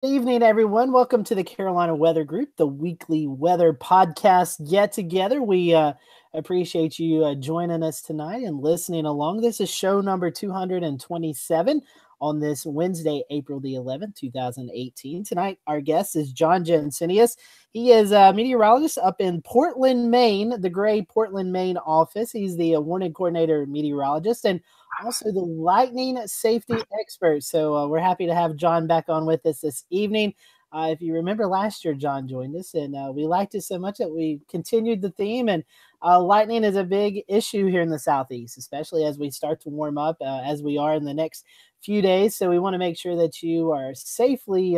Good evening, everyone. Welcome to the Carolina Weather Group, the weekly weather podcast. Get together. We appreciate you joining us tonight and listening along. This is show number 227 on this Wednesday, April the 11th, 2018. Tonight, our guest is John Jensenius. He is a meteorologist up in Portland, Maine, the Gray Portland, Maine office. He's the warning coordinator meteorologist and also the lightning safety expert. So we're happy to have John back on with us this evening. If you remember last year, John joined us, and we liked it so much that we continued the theme. And lightning is a big issue here in the Southeast, especially as we start to warm up, as we are in the next few days. So we want to make sure that you are safely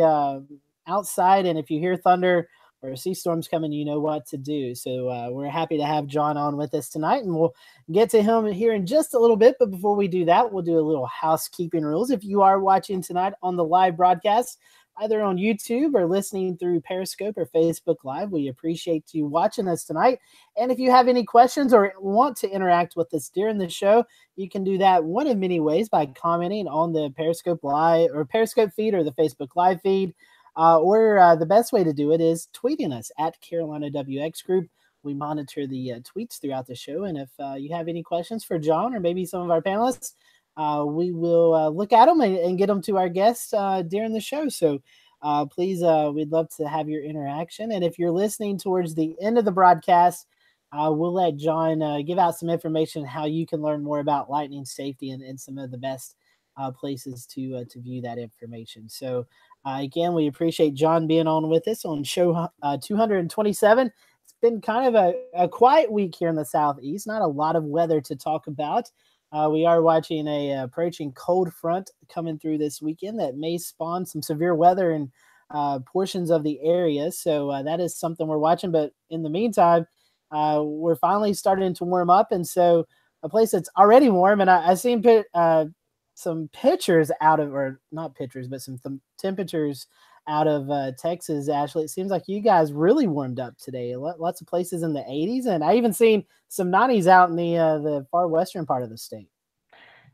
outside, and if you hear thunder or sea storms coming, you know what to do. So we're happy to have John on with us tonight, and we'll get to him here in just a little bit. But before we do that, we'll do a little housekeeping rules. If you are watching tonight on the live broadcast, either on YouTube or listening through Periscope or Facebook Live, we appreciate you watching us tonight. And if you have any questions or want to interact with us during the show, you can do that one of many ways by commenting on the Periscope Live or Periscope feed or the Facebook Live feed. Or the best way to do it is tweeting us at Carolina WX Group. We monitor the tweets throughout the show. And if you have any questions for John or maybe some of our panelists, we will look at them and get them to our guests during the show. So please, we'd love to have your interaction. And if you're listening towards the end of the broadcast, we'll let John give out some information how you can learn more about lightning safety and some of the best places to view that information. So again, we appreciate John being on with us on show 227. It's been kind of a quiet week here in the Southeast. Not a lot of weather to talk about. We are watching a approaching cold front coming through this weekend that may spawn some severe weather in portions of the area. So that is something we're watching. But in the meantime, we're finally starting to warm up. And so a place that's already warm, and I seen some pictures out of, or not pictures, but some temperatures out of Texas. Ashley, it seems like you guys really warmed up today. Lots of places in the 80s, and I even seen some 90s out in the far western part of the state.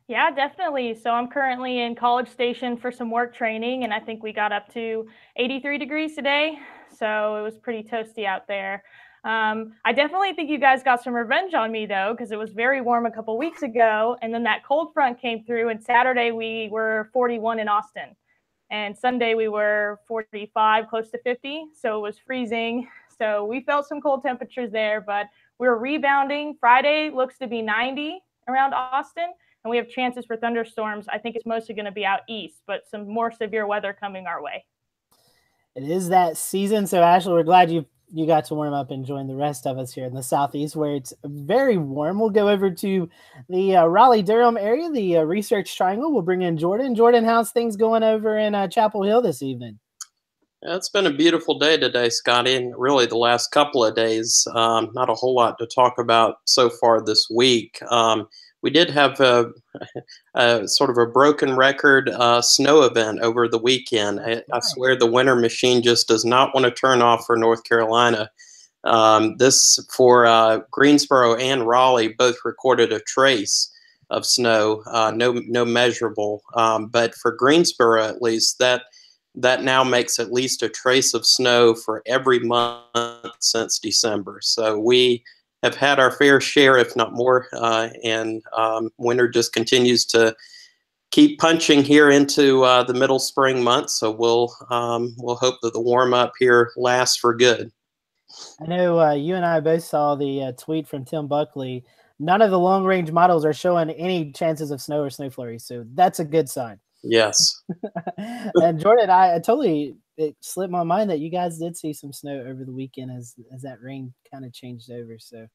Yeah, definitely. So I'm currently in College Station for some work training, and I think we got up to 83 degrees today. So it was pretty toasty out there. I definitely think you guys got some revenge on me, though, because it was very warm a couple weeks ago. And then that cold front came through, and Saturday we were 41 in Austin. And Sunday we were 45, close to 50. So it was freezing. So we felt some cold temperatures there, but we were rebounding. Friday looks to be 90 around Austin, and we have chances for thunderstorms. I think it's mostly going to be out east, but some more severe weather coming our way. It is that season. So Ashley, we're glad you got to warm up and join the rest of us here in the Southeast where it's very warm. We'll go over to the Raleigh-Durham area, the Research Triangle. We'll bring in Jordan. Jordan, how's things going over in Chapel Hill this evening? It's been a beautiful day today, Scotty, and really the last couple of days. Not a whole lot to talk about so far this week. We did have a sort of a broken record snow event over the weekend. I swear the winter machine just does not want to turn off for North Carolina. This for Greensboro and Raleigh both recorded a trace of snow, no measurable. But for Greensboro, at least, that now makes at least a trace of snow for every month since December. So we have had our fair share, if not more, and winter just continues to keep punching here into the middle spring months. So we'll hope that the warm up here lasts for good. I know you and I both saw the tweet from Tim Buckley. None of the long range models are showing any chances of snow or snow flurries, so that's a good sign. Yes. And Jordan, it slipped my mind that you guys did see some snow over the weekend as that rain kind of changed over. So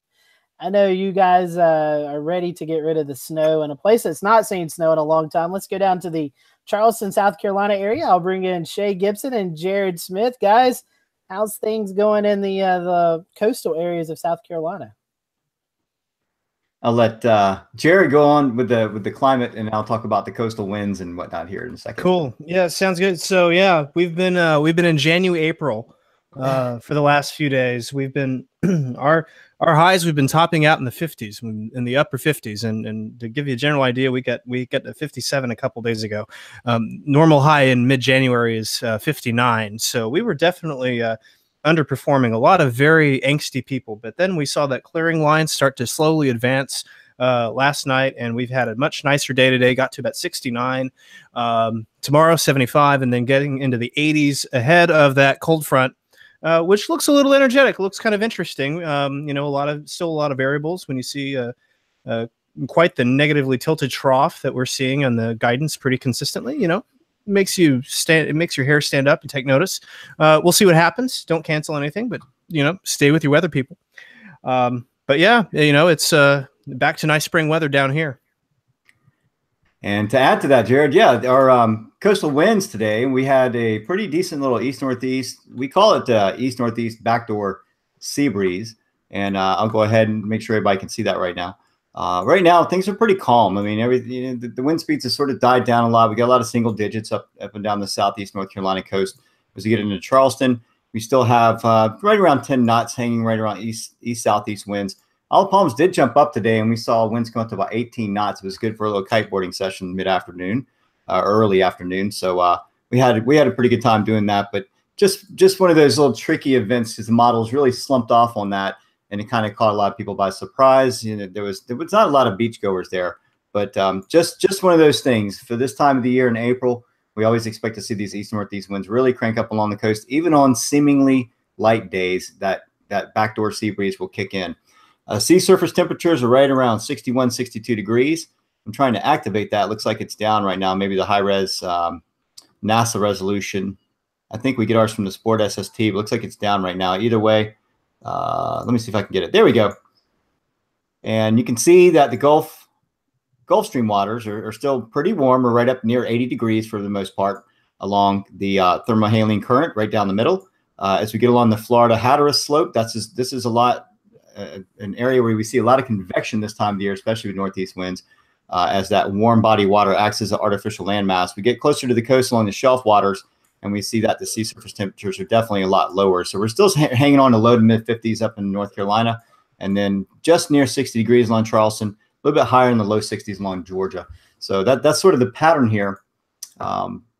I know you guys are ready to get rid of the snow, and a place that's not seen snow in a long time. Let's go down to the Charleston, South Carolina area. I'll bring in Shay Gibson and Jared Smith. Guys, how's things going in the coastal areas of South Carolina? I'll let Jared go on with the climate, and I'll talk about the coastal winds and whatnot here in a second. Cool. Yeah, sounds good. So yeah, we've been in January, April. for the last few days. We've been our highs. We've been topping out in the 50s, in the upper 50s, and to give you a general idea, we got to 57 a couple days ago. Normal high in mid-January is 59, so we were definitely underperforming. A lot of very angsty people, but then we saw that clearing line start to slowly advance last night, and we've had a much nicer day today. Got to about 69. Tomorrow 75, and then getting into the 80s ahead of that cold front, which looks a little energetic. Looks kind of interesting. Still a lot of variables when you see quite the negatively tilted trough that we're seeing on the guidance pretty consistently. Makes you stand. It makes your hair stand up and take notice. We'll see what happens. Don't cancel anything, but stay with your weather people. But yeah, it's back to nice spring weather down here. And to add to that, Jared, yeah, our coastal winds today, we had a pretty decent little east-northeast. We call it east-northeast backdoor sea breeze. And I'll go ahead and make sure everybody can see that right now. Right now, things are pretty calm. I mean, the wind speeds have sort of died down a lot. We got a lot of single digits up and down the southeast North Carolina coast. As we get into Charleston, we still have right around 10 knots hanging right around east-southeast winds. Isle of Palms did jump up today, and we saw winds go up to about 18 knots. It was good for a little kiteboarding session mid-afternoon, early afternoon. So we had a pretty good time doing that. But just one of those little tricky events because the models really slumped off on that, and it kind of caught a lot of people by surprise. There was not a lot of beachgoers there, but just one of those things. For this time of the year in April, we always expect to see these east-northeast winds really crank up along the coast, even on seemingly light days. That backdoor sea breeze will kick in. Sea surface temperatures are right around 61, 62 degrees. I'm trying to activate that. Looks like it's down right now. Maybe the high-res NASA resolution. I think we get ours from the Sport SST. But looks like it's down right now. Either way, let me see if I can get it. There we go. And you can see that the Gulf Stream waters are still pretty warm. We're right up near 80 degrees for the most part along the thermohaline current right down the middle. As we get along the Florida Hatteras slope, this is a lot. An area where we see a lot of convection this time of the year, especially with northeast winds, as that warm body water acts as an artificial landmass. We get closer to the coast along the shelf waters, and we see that the sea surface temperatures are definitely a lot lower. So we're still hanging on to low to mid 50s up in North Carolina, and then just near 60 degrees along Charleston, a little bit higher in the low 60s along Georgia. So that's sort of the pattern here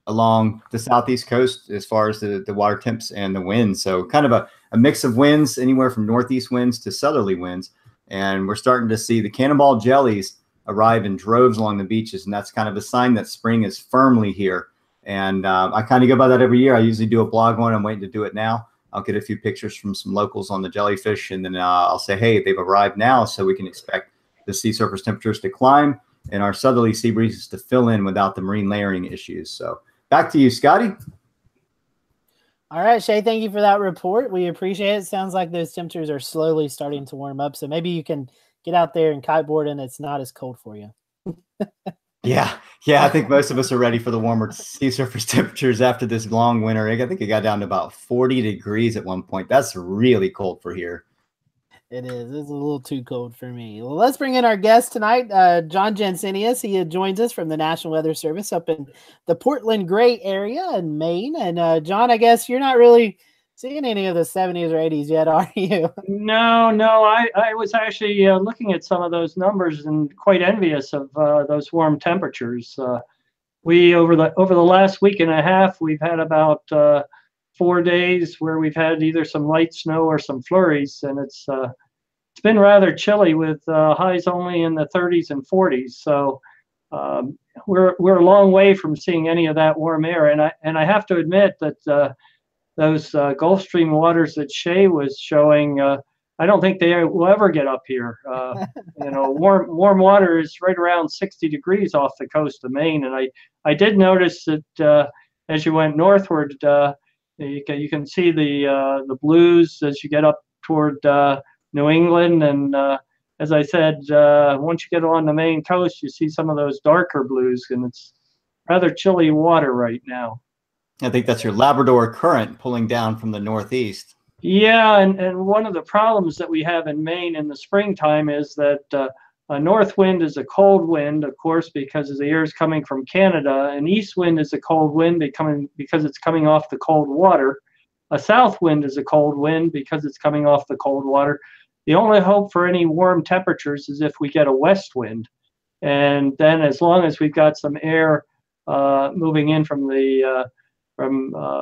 along the southeast coast as far as the water temps and the winds. So kind of a mix of winds, anywhere from northeast winds to southerly winds. And we're starting to see the cannonball jellies arrive in droves along the beaches. And that's kind of a sign that spring is firmly here. And I kind of go by that every year. I usually do a blog on it. I'm waiting to do it now. I'll get a few pictures from some locals on the jellyfish. And then I'll say, hey, they've arrived now. So we can expect the sea surface temperatures to climb and our southerly sea breezes to fill in without the marine layering issues. So back to you, Scotty. All right, Shay, thank you for that report. We appreciate it. Sounds like those temperatures are slowly starting to warm up. So maybe you can get out there and kiteboard and it's not as cold for you. Yeah. I think most of us are ready for the warmer sea surface temperatures after this long winter. I think it got down to about 40 degrees at one point. That's really cold for here. It is. It's a little too cold for me. Well, let's bring in our guest tonight, John Jensenius. He joins us from the National Weather Service up in the Portland Gray area in Maine. And John, I guess you're not really seeing any of the 70s or 80s yet, are you? No. I was actually looking at some of those numbers and quite envious of those warm temperatures. We over the last week and a half, we've had about 4 days where we've had either some light snow or some flurries, and it's been rather chilly with highs only in the 30s and 40s. So we're a long way from seeing any of that warm air. And I have to admit that those Gulf Stream waters that Shay was showing, I don't think they will ever get up here. Warm water is right around 60 degrees off the coast of Maine. And I did notice that as you went northward, you can see the blues as you get up toward New England. And as I said, once you get along the Maine coast, you see some of those darker blues, and it's rather chilly water right now. I think that's your Labrador current pulling down from the northeast. Yeah, and one of the problems that we have in Maine in the springtime is that a north wind is a cold wind, of course, because the air is coming from Canada. An east wind is a cold wind because it's coming off the cold water. a south wind is a cold wind because it's coming off the cold water. The only hope for any warm temperatures is if we get a west wind. And then as long as we've got some air moving in from the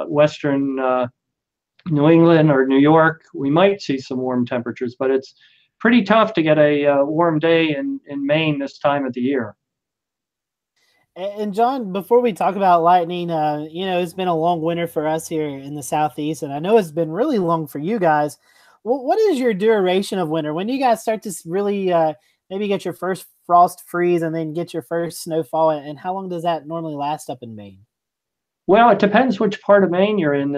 western New England or New York, we might see some warm temperatures, but it's pretty tough to get a warm day in Maine this time of the year. And John, before we talk about lightning, it's been a long winter for us here in the Southeast, and I know it's been really long for you guys. What is your duration of winter? When do you guys start to really maybe get your first frost freeze and then get your first snowfall? And how long does that normally last up in Maine? Well, it depends which part of Maine you're in.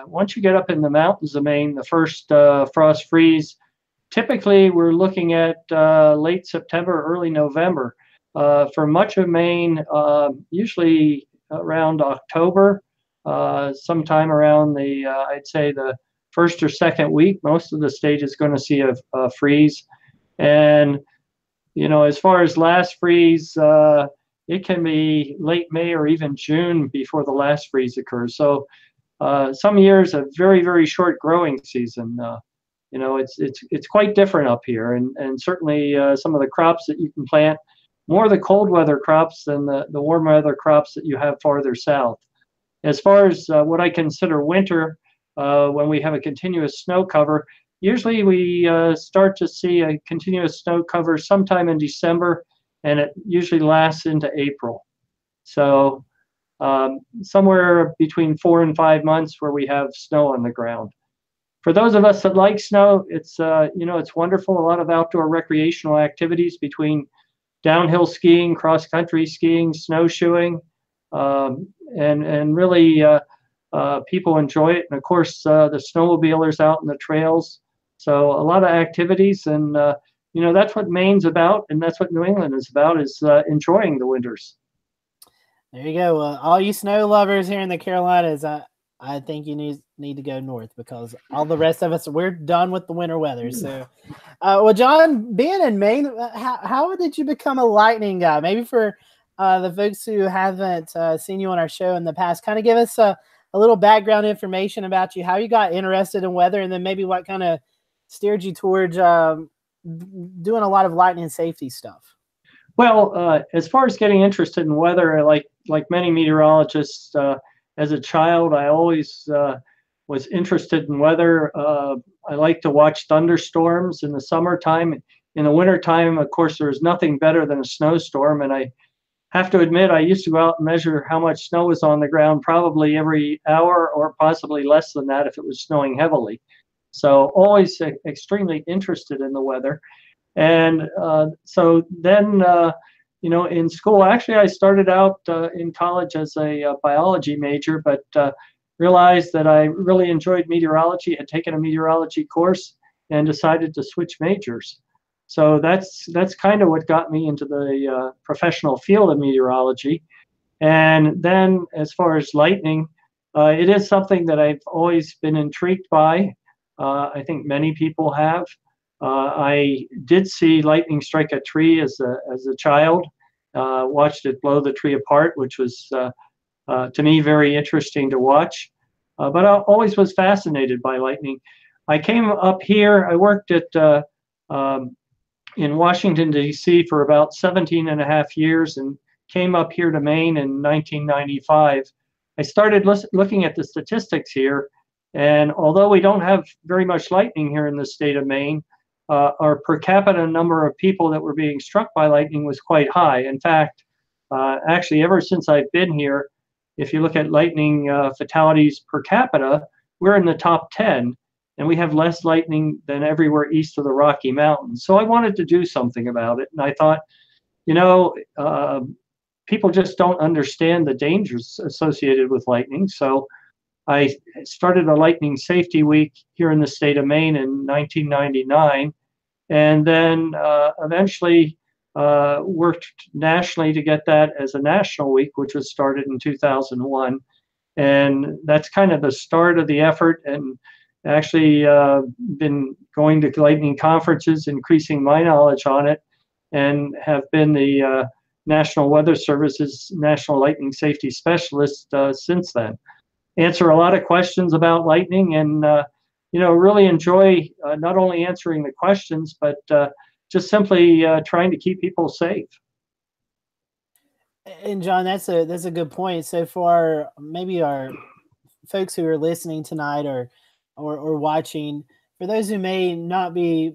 Once you get up in the mountains of Maine, the first frost freeze, typically we're looking at late September, early November. For much of Maine, usually around October, sometime around I'd say the first or second week, most of the state is going to see a freeze. And, as far as last freeze, it can be late May or even June before the last freeze occurs. So some years a very, very short growing season. It's quite different up here, and certainly some of the crops that you can plant, more the cold weather crops than the warm weather crops that you have farther south. As far as what I consider winter, when we have a continuous snow cover, usually we start to see a continuous snow cover sometime in December, and it usually lasts into April. So somewhere between 4 and 5 months where we have snow on the ground. For those of us that like snow, it's wonderful. A lot of outdoor recreational activities between downhill skiing, cross-country skiing, snowshoeing, and really people enjoy it. And of course, the snowmobilers out in the trails. So a lot of activities, and that's what Maine's about, and that's what New England is about, is enjoying the winters. There you go. All you snow lovers here in the Carolinas, I think you need to go north, because all the rest of us, we're done with the winter weather. So, well, John, being in Maine, how did you become a lightning guy? Maybe for the folks who haven't seen you on our show in the past, kind of give us a little background information about you, how you got interested in weather, and then maybe what kind of steered you towards doing a lot of lightning safety stuff. Well, as far as getting interested in weather, like many meteorologists, as a child, I always was interested in weather. I like to watch thunderstorms in the summertime. In the wintertime, of course, there's nothing better than a snowstorm. And I have to admit, I used to go out and measure how much snow was on the ground probably every hour, or possibly less than that if it was snowing heavily. So always extremely interested in the weather. And so then, in school, actually, I started out in college as a biology major, but realized that I really enjoyed meteorology, had taken a meteorology course, and decided to switch majors. So that's kind of what got me into the professional field of meteorology. And then as far as lightning, it is something that I've always been intrigued by. I think many people have. I did see lightning strike a tree as a child, watched it blow the tree apart, which was, to me, very interesting to watch. But I always was fascinated by lightning. I came up here, I worked in Washington, D.C. for about 17 and a half years, and came up here to Maine in 1995. I started looking at the statistics here, and although we don't have very much lightning here in the state of Maine, our per capita number of people that were being struck by lightning was quite high. In fact, actually, ever since I've been here, if you look at lightning fatalities per capita, we're in the top 10, and we have less lightning than everywhere east of the Rocky Mountains. So I wanted to do something about it, and I thought, people just don't understand the dangers associated with lightning. So I started a lightning safety week here in the state of Maine in 1999, and then eventually worked nationally to get that as a national week, which was started in 2001. And that's kind of the start of the effort, and actually been going to lightning conferences, increasing my knowledge on it, and have been the National Weather Service's National Lightning Safety Specialist since then. answer a lot of questions about lightning, and really enjoy not only answering the questions, but just simply trying to keep people safe. And John, that's a good point. So for maybe our folks who are listening tonight or watching, for those who may not be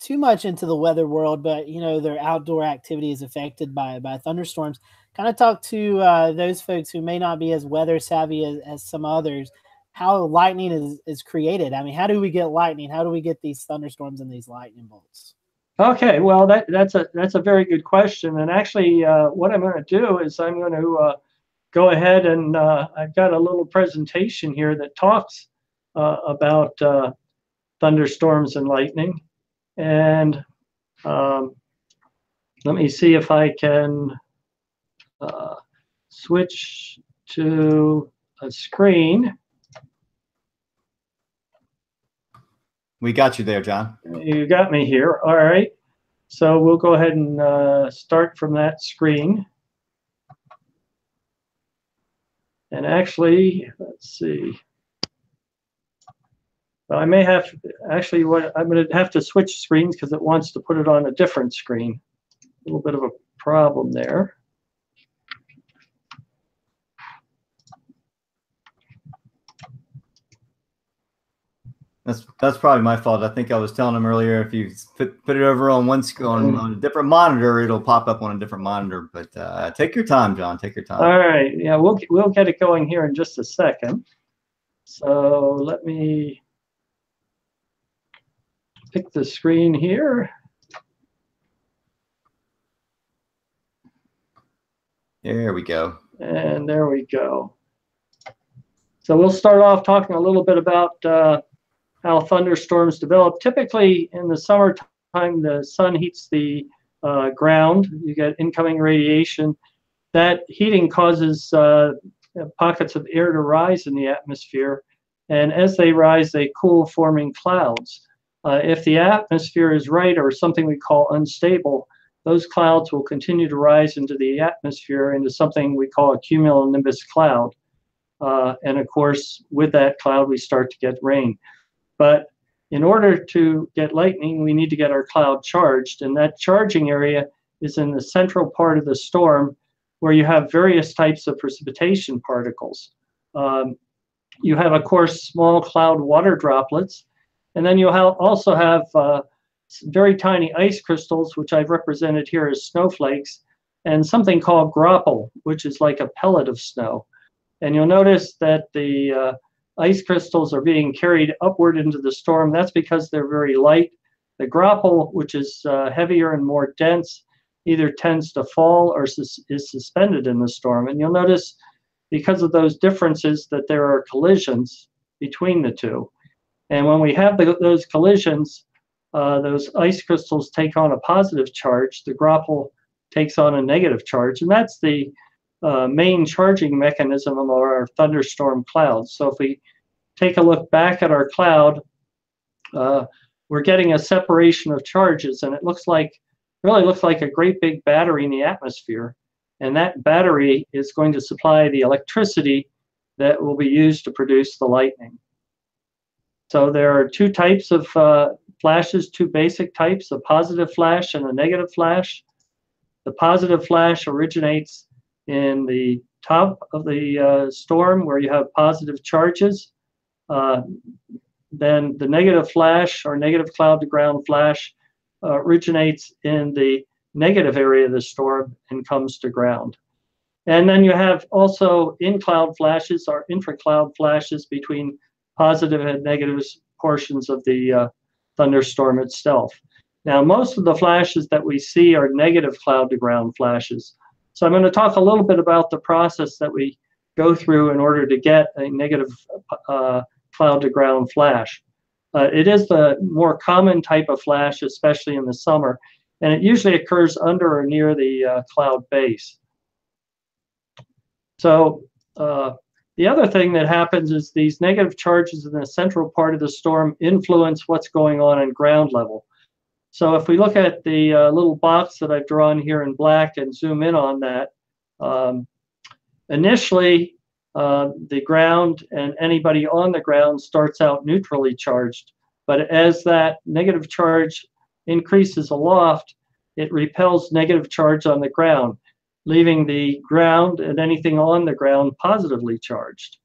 too much into the weather world, but their outdoor activity is affected by thunderstorms, kind of talk to those folks who may not be as weather savvy as some others, how lightning is created. I mean, how do we get lightning? How do we get these thunderstorms and these lightning bolts? Okay, well, that's a very good question. And actually, what I'm going to do is I'm going to go ahead and I've got a little presentation here that talks about thunderstorms and lightning. And let me see if I can switch to a screen. We got you there, John. You got me here. All right. So we'll go ahead and start from that screen. And actually, let's see. I may have actually I'm going to have to switch screens because it wants to put it on a different screen. A little bit of a problem there. That's probably my fault. I think I was telling him earlier, if you put it over on one screen on a different monitor, it'll pop up on a different monitor. But take your time, John. Take your time. All right. Yeah, we'll get it going here in just a second. So let me pick the screen here. There we go. And there we go. So we'll start off talking a little bit about how thunderstorms develop. Typically in the summertime, the sun heats the ground. You get incoming radiation. That heating causes pockets of air to rise in the atmosphere. And as they rise, they cool, forming clouds. If the atmosphere is right, or something we call unstable, those clouds will continue to rise into the atmosphere into something we call a cumulonimbus cloud. And of course, with that cloud, we start to get rain. But in order to get lightning, we need to get our cloud charged. And that charging area is in the central part of the storm, where you have various types of precipitation particles. You have, of course, small cloud water droplets. And then you also have very tiny ice crystals, which I've represented here as snowflakes, and something called graupel, which is like a pellet of snow. And you'll notice that the ice crystals are being carried upward into the storm. That's because they're very light. The graupel, which is heavier and more dense, either tends to fall or is suspended in the storm. And you'll notice, because of those differences, that there are collisions between the two. And when we have those collisions, those ice crystals take on a positive charge. The graupel takes on a negative charge. And that's the main charging mechanism of our thunderstorm clouds. So if we take a look back at our cloud, we're getting a separation of charges, and it really looks like a great big battery in the atmosphere. And that battery is going to supply the electricity that will be used to produce the lightning. So there are two types of flashes, two basic types, a positive flash and a negative flash. The positive flash originates in the top of the storm, where you have positive charges. Then the negative flash, or negative cloud to ground flash, originates in the negative area of the storm and comes to ground. And then you have also in-cloud flashes, or intra-cloud flashes, between positive and negative portions of the thunderstorm itself. Now, most of the flashes that we see are negative cloud to ground flashes. So I'm going to talk a little bit about the process that we go through in order to get a negative cloud to ground flash. It is the more common type of flash, especially in the summer, and it usually occurs under or near the cloud base. So the other thing that happens is these negative charges in the central part of the storm influence what's going on ground level. So if we look at the little box that I've drawn here in black and zoom in on that, initially the ground and anybody on the ground starts out neutrally charged. But as that negative charge increases aloft, it repels negative charge on the ground, leaving the ground and anything on the ground positively charged.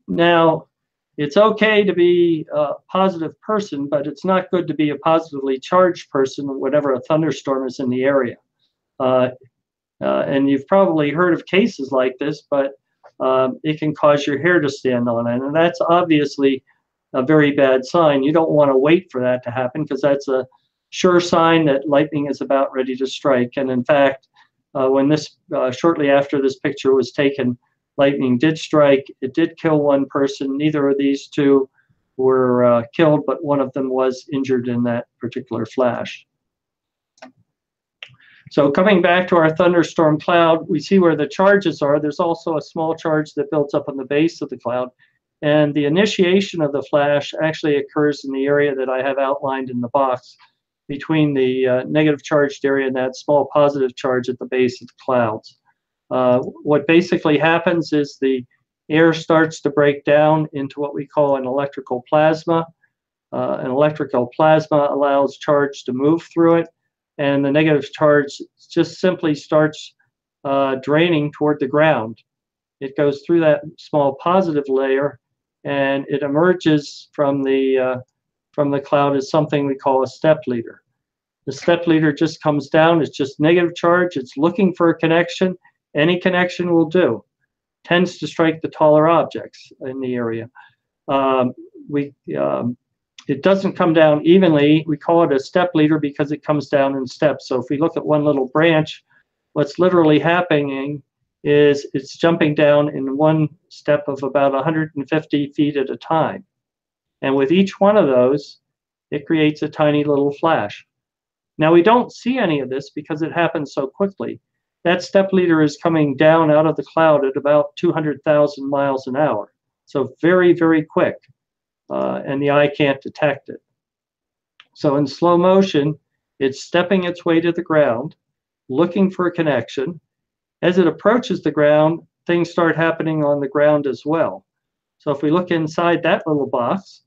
Now, it's okay to be a positive person, but it's not good to be a positively charged person whenever a thunderstorm is in the area. And you've probably heard of cases like this, but it can cause your hair to stand on end. And that's obviously a very bad sign. You don't want to wait for that to happen, because that's a sure sign that lightning is about ready to strike. And in fact, when this shortly after this picture was taken, lightning did strike. It did kill one person. Neither of these two were killed, but one of them was injured in that particular flash. So coming back to our thunderstorm cloud, we see where the charges are. There's also a small charge that builds up on the base of the cloud. And the initiation of the flash actually occurs in the area that I have outlined in the box between the negative charged area and that small positive charge at the base of the clouds. What basically happens is the air starts to break down into what we call an electrical plasma. An electrical plasma allows charge to move through it, and the negative charge just simply starts draining toward the ground. It goes through that small positive layer, and it emerges from the cloud as something we call a step leader. The step leader just comes down. It's just negative charge. It's looking for a connection. Any connection will do. Tends to strike the taller objects in the area. It doesn't come down evenly. We call it a step leader because it comes down in steps. So if we look at one little branch, what's literally happening is it's jumping down in one step of about 150 feet at a time. And with each one of those, it creates a tiny little flash. Now, we don't see any of this because it happens so quickly. That step leader is coming down out of the cloud at about 200,000 miles an hour. So very, very quick, and the eye can't detect it. So in slow motion, it's stepping its way to the ground, looking for a connection. As it approaches the ground, things start happening on the ground as well. So if we look inside that little box,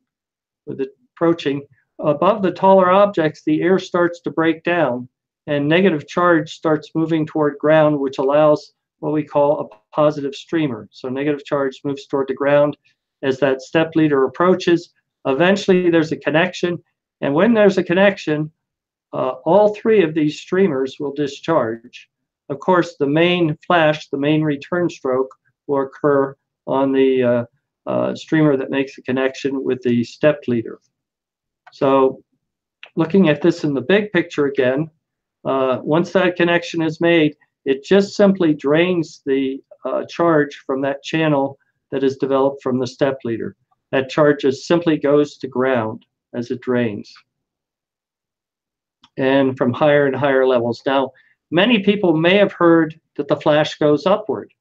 with it approaching, above the taller objects, the air starts to break down, and negative charge starts moving toward ground, which allows what we call a positive streamer. So negative charge moves toward the ground as that step leader approaches. Eventually, there's a connection, and when there's a connection, all three of these streamers will discharge. Of course, the main flash, the main return stroke, will occur on the streamer that makes a connection with the step leader. So looking at this in the big picture again, once that connection is made, it just simply drains the charge from that channel that is developed from the step leader. That charge just simply goes to ground as it drains, and from higher and higher levels. Now, many people may have heard that the flash goes upward.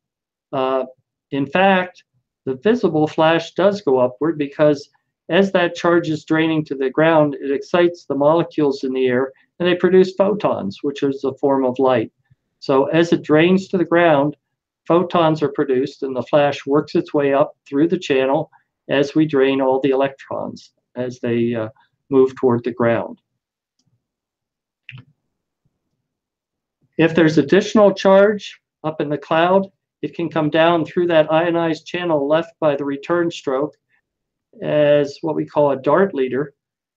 In fact, the visible flash does go upward because as that charge is draining to the ground, it excites the molecules in the air, and they produce photons, which is a form of light. So as it drains to the ground, photons are produced, and the flash works its way up through the channel as we drain all the electrons as they move toward the ground. If there's additional charge up in the cloud, it can come down through that ionized channel left by the return stroke as what we call a dart leader.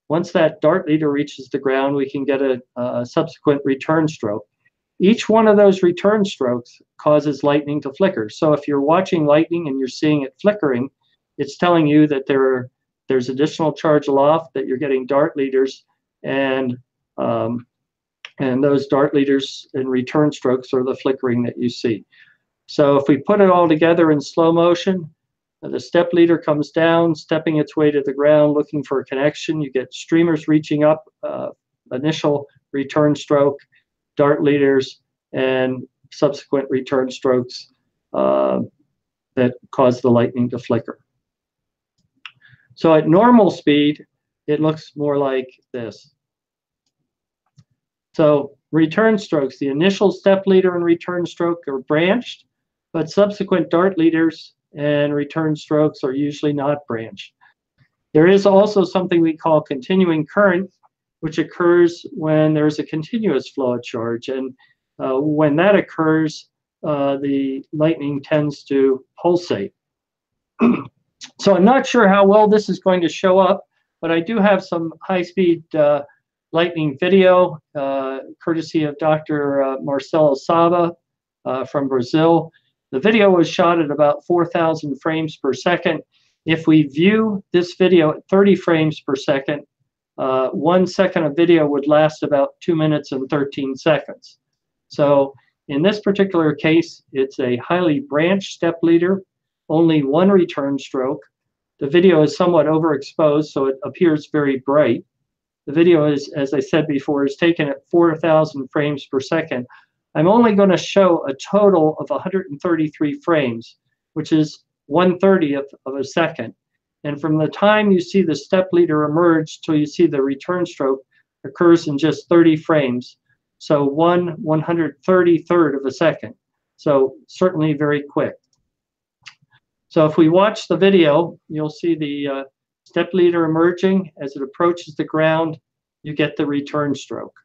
Once that dart leader reaches the ground, we can get a subsequent return stroke. Each one of those return strokes causes lightning to flicker. So if you're watching lightning and you're seeing it flickering, it's telling you that there's additional charge aloft, that you're getting dart leaders, and those dart leaders and return strokes are the flickering that you see. So if we put it all together in slow motion, the step leader comes down, stepping its way to the ground, looking for a connection. You get streamers reaching up, initial return stroke, dart leaders, and subsequent return strokes that cause the lightning to flicker. So at normal speed, it looks more like this. So return strokes, the initial step leader and return stroke are branched. but subsequent dart leaders and return strokes are usually not branched. There is also something we call continuing current, which occurs when there's a continuous flow of charge. And when that occurs, the lightning tends to pulsate. So I'm not sure how well this is going to show up, but I do have some high-speed lightning video, courtesy of Dr. Marcelo Saba from Brazil. The video was shot at about 4,000 frames per second. If we view this video at 30 frames per second, 1 second of video would last about 2 minutes and 13 seconds. So in this particular case, it's a highly branched step leader, only one return stroke. The video is somewhat overexposed, so it appears very bright. The video is, as I said before, is taken at 4,000 frames per second. I'm only going to show a total of 133 frames, which is 1/30th of a second. And from the time you see the step leader emerge till you see the return stroke occurs in just 30 frames. So 1/133rd of a second. So certainly very quick. So if we watch the video, you'll see the step leader emerging. As it approaches the ground, you get the return stroke.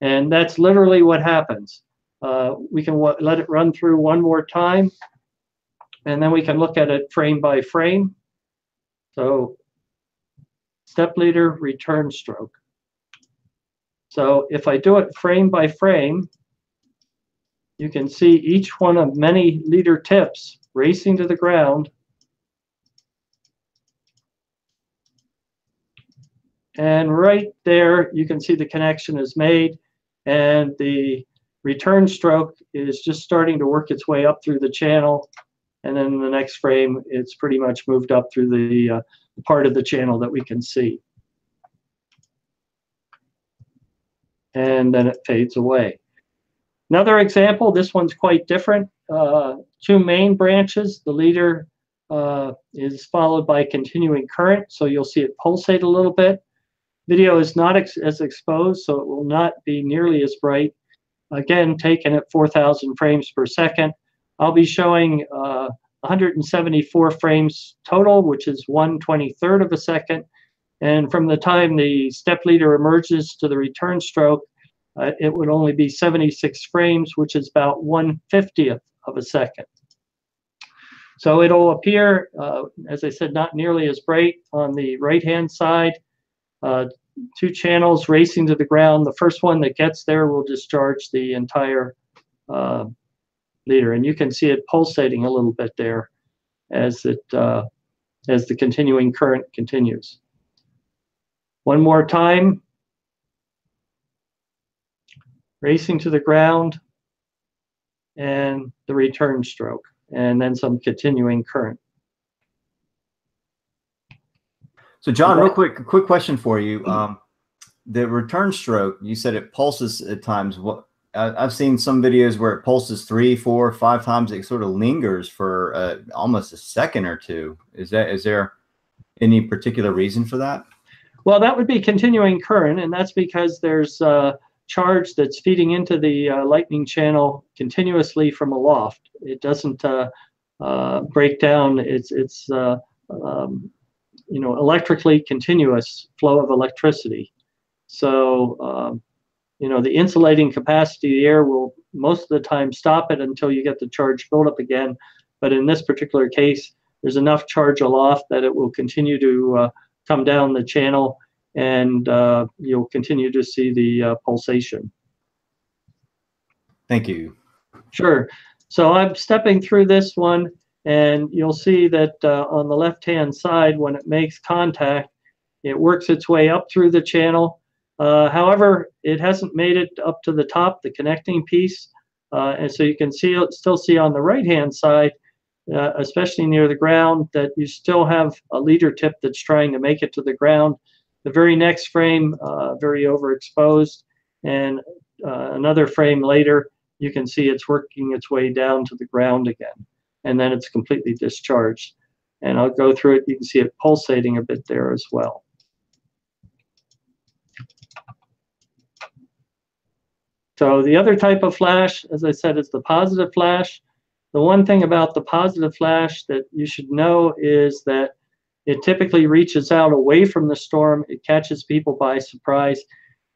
And that's literally what happens. We can let it run through one more time, and then we can look at it frame by frame. So step leader, return stroke. So if I do it frame by frame, you can see each one of many leader tips racing to the ground. And right there, you can see the connection is made, and the return stroke is just starting to work its way up through the channel. And then in the next frame, it's pretty much moved up through the part of the channel that we can see. And then it fades away. Another example, this one's quite different. Two main branches. The leader is followed by continuing current, so you'll see it pulsate a little bit. Video is not as exposed, so it will not be nearly as bright. Again, taken at 4,000 frames per second. I'll be showing 174 frames total, which is 1/23rd of a second. And from the time the step leader emerges to the return stroke, it would only be 76 frames, which is about 1/50th of a second. So it'll appear, as I said, not nearly as bright on the right-hand side. Two channels racing to the ground. The first one that gets there will discharge the entire leader, and you can see it pulsating a little bit there as the continuing current continues. One more time, racing to the ground, and the return stroke, and then some continuing current. So John, real quick question for you. The return stroke, you said it pulses at times. What I've seen some videos where it pulses 3, 4, 5 times. It sort of lingers for almost a second or two. Is there any particular reason for that? Well, that would be continuing current, and that's because there's charge that's feeding into the lightning channel continuously from aloft. It doesn't break down. It's electrically continuous flow of electricity. So, the insulating capacity of the air will most of the time stop it until you get the charge build up again. But in this particular case, there's enough charge aloft that it will continue to come down the channel, and you'll continue to see the pulsation. Thank you. Sure. So I'm stepping through this one, and you'll see that on the left-hand side, when it makes contact, it works its way up through the channel. However, it hasn't made it up to the top, the connecting piece. And so you can still see on the right-hand side, especially near the ground, that you still have a leader tip that's trying to make it to the ground. The very next frame, very overexposed, and another frame later, you can see it's working its way down to the ground again. And then it's completely discharged. And I'll go through it. You can see it pulsating a bit there as well. So the other type of flash, as I said, is the positive flash. The one thing about the positive flash that you should know is that it typically reaches out away from the storm. It catches people by surprise.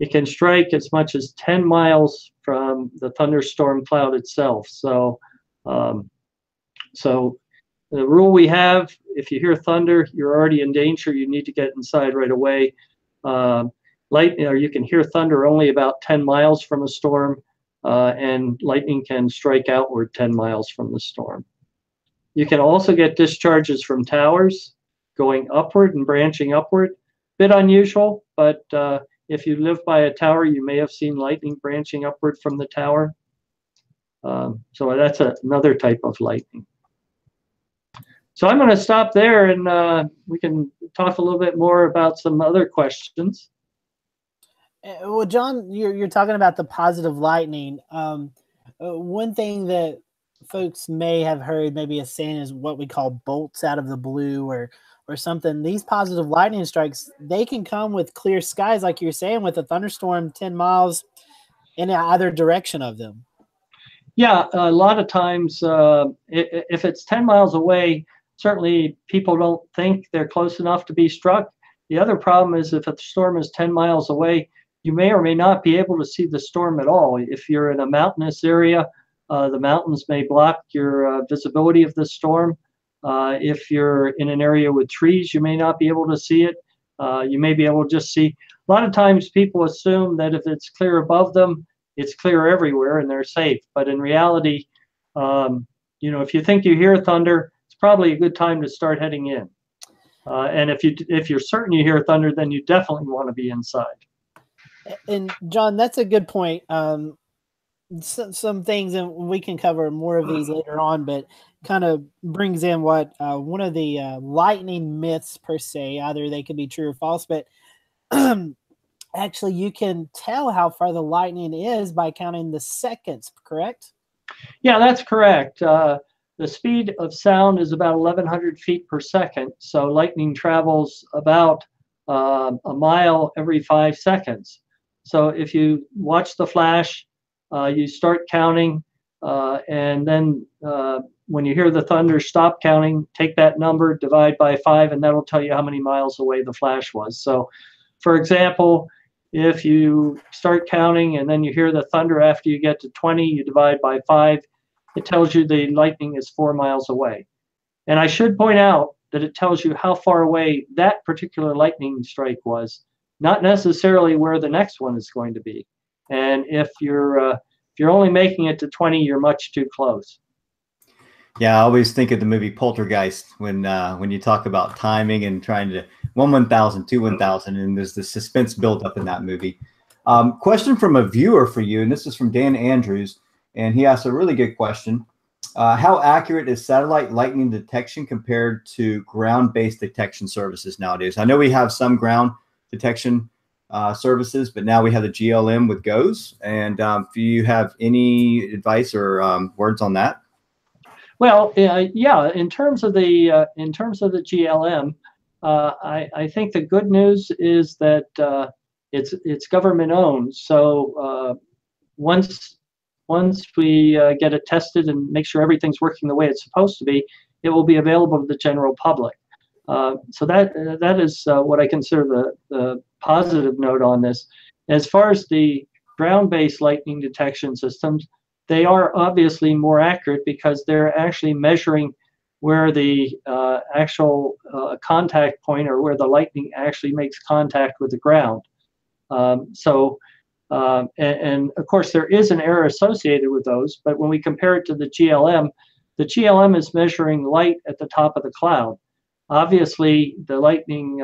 It can strike as much as 10 miles from the thunderstorm cloud itself. So the rule we have, if you hear thunder, you're already in danger. You need to get inside right away. Lightning, or you can hear thunder only about 10 miles from a storm, and lightning can strike outward 10 miles from the storm. You can also get discharges from towers going upward and branching upward. Bit unusual, but if you live by a tower, you may have seen lightning branching upward from the tower. So that's another type of lightning. So I'm going to stop there, and we can talk a little bit more about some other questions. Well, John, you're talking about the positive lightning. One thing that folks may have heard maybe a saying is what we call bolts out of the blue or something. These positive lightning strikes, they can come with clear skies, like you're saying, with a thunderstorm 10 miles in either direction of them. Yeah, a lot of times, if it's 10 miles away, certainly people don't think they're close enough to be struck. The other problem is if a storm is 10 miles away, you may or may not be able to see the storm at all. If you're in a mountainous area, the mountains may block your visibility of the storm. If you're in an area with trees, you may not be able to see it. You may be able to just see. A lot of times people assume that if it's clear above them, it's clear everywhere and they're safe. But in reality, if you think you hear thunder, it's probably a good time to start heading in. And if you're certain you hear thunder, then you definitely want to be inside. And John, that's a good point. Some things, and we can cover more of these later on, but kind of brings in what one of the lightning myths per se, either they could be true or false, but actually you can tell how far the lightning is by counting the seconds, correct? Yeah, that's correct. The speed of sound is about 1,100 feet per second. So lightning travels about a mile every 5 seconds. So if you watch the flash, you start counting, and then when you hear the thunder, stop counting, take that number, divide by 5, and that'll tell you how many miles away the flash was. So, for example, if you start counting and then you hear the thunder after you get to 20, you divide by 5, it tells you the lightning is 4 miles away. And I should point out that it tells you how far away that particular lightning strike was, not necessarily where the next one is going to be. And if you're only making it to 20, you're much too close. Yeah, I always think of the movie Poltergeist when you talk about timing and trying to 1/1000, 2/1000, and there's the suspense built up in that movie. Question from a viewer for you, and this is from Dan Andrews, and he asked a really good question. How accurate is satellite lightning detection compared to ground-based detection services nowadays? I know we have some ground detection services, but now we have the GLM with GOES. And do you have any advice or words on that? Well, yeah. In terms of the GLM, I think the good news is that it's government owned. So once we get it tested and make sure everything's working the way it's supposed to be, it will be available to the general public. So that is what I consider the positive note on this. As far as the ground-based lightning detection systems, they are obviously more accurate because they're actually measuring where the actual contact point, or where the lightning actually makes contact with the ground. And of course there is an error associated with those, but when we compare it to the GLM is measuring light at the top of the cloud. Obviously, the lightning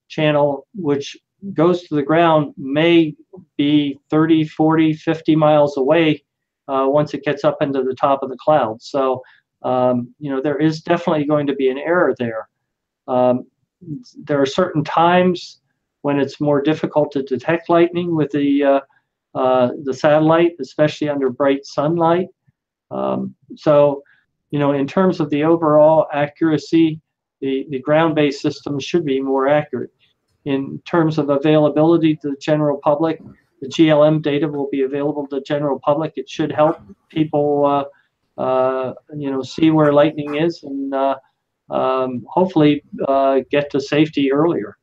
channel, which goes to the ground, may be 30, 40, 50 miles away once it gets up into the top of the cloud. So, there is definitely going to be an error there. There are certain times when it's more difficult to detect lightning with the satellite, especially under bright sunlight. So, in terms of the overall accuracy, the ground-based systems should be more accurate. In terms of availability to the general public, the GLM data will be available to the general public. It should help people see where lightning is and hopefully get to safety earlier.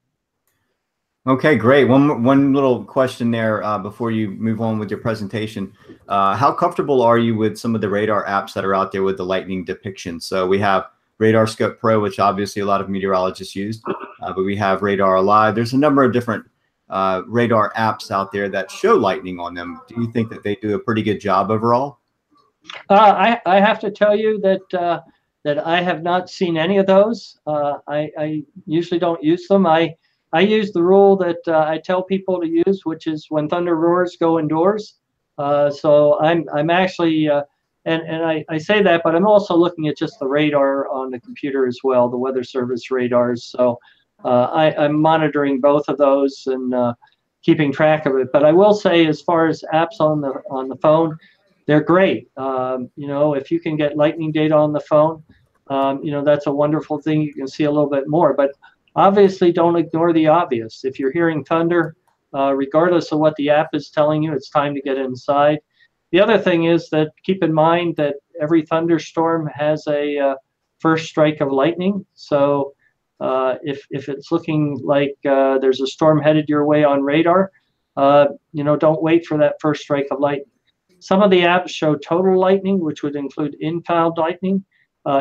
Okay, great. One little question there before you move on with your presentation. How comfortable are you with some of the radar apps that are out there with the lightning depiction? So we have Radar Scope Pro, which obviously a lot of meteorologists use, but we have Radar Alive. There's a number of different radar apps out there that show lightning on them. Do you think that they do a pretty good job overall? I have to tell you that that I have not seen any of those. I usually don't use them. I use the rule that I tell people to use, which is when thunder roars, go indoors. So I'm actually, and I say that, but I'm also looking at just the radar on the computer as well, the Weather Service radars. So I'm monitoring both of those and keeping track of it. But I will say, as far as apps on the phone, they're great. If you can get lightning data on the phone, that's a wonderful thing. You can see a little bit more, but obviously don't ignore the obvious. If you're hearing thunder, regardless of what the app is telling you, it's time to get inside. The other thing is that keep in mind that every thunderstorm has a first strike of lightning. So if it's looking like there's a storm headed your way on radar, don't wait for that first strike of lightning. Some of the apps show total lightning, which would include in-cloud lightning.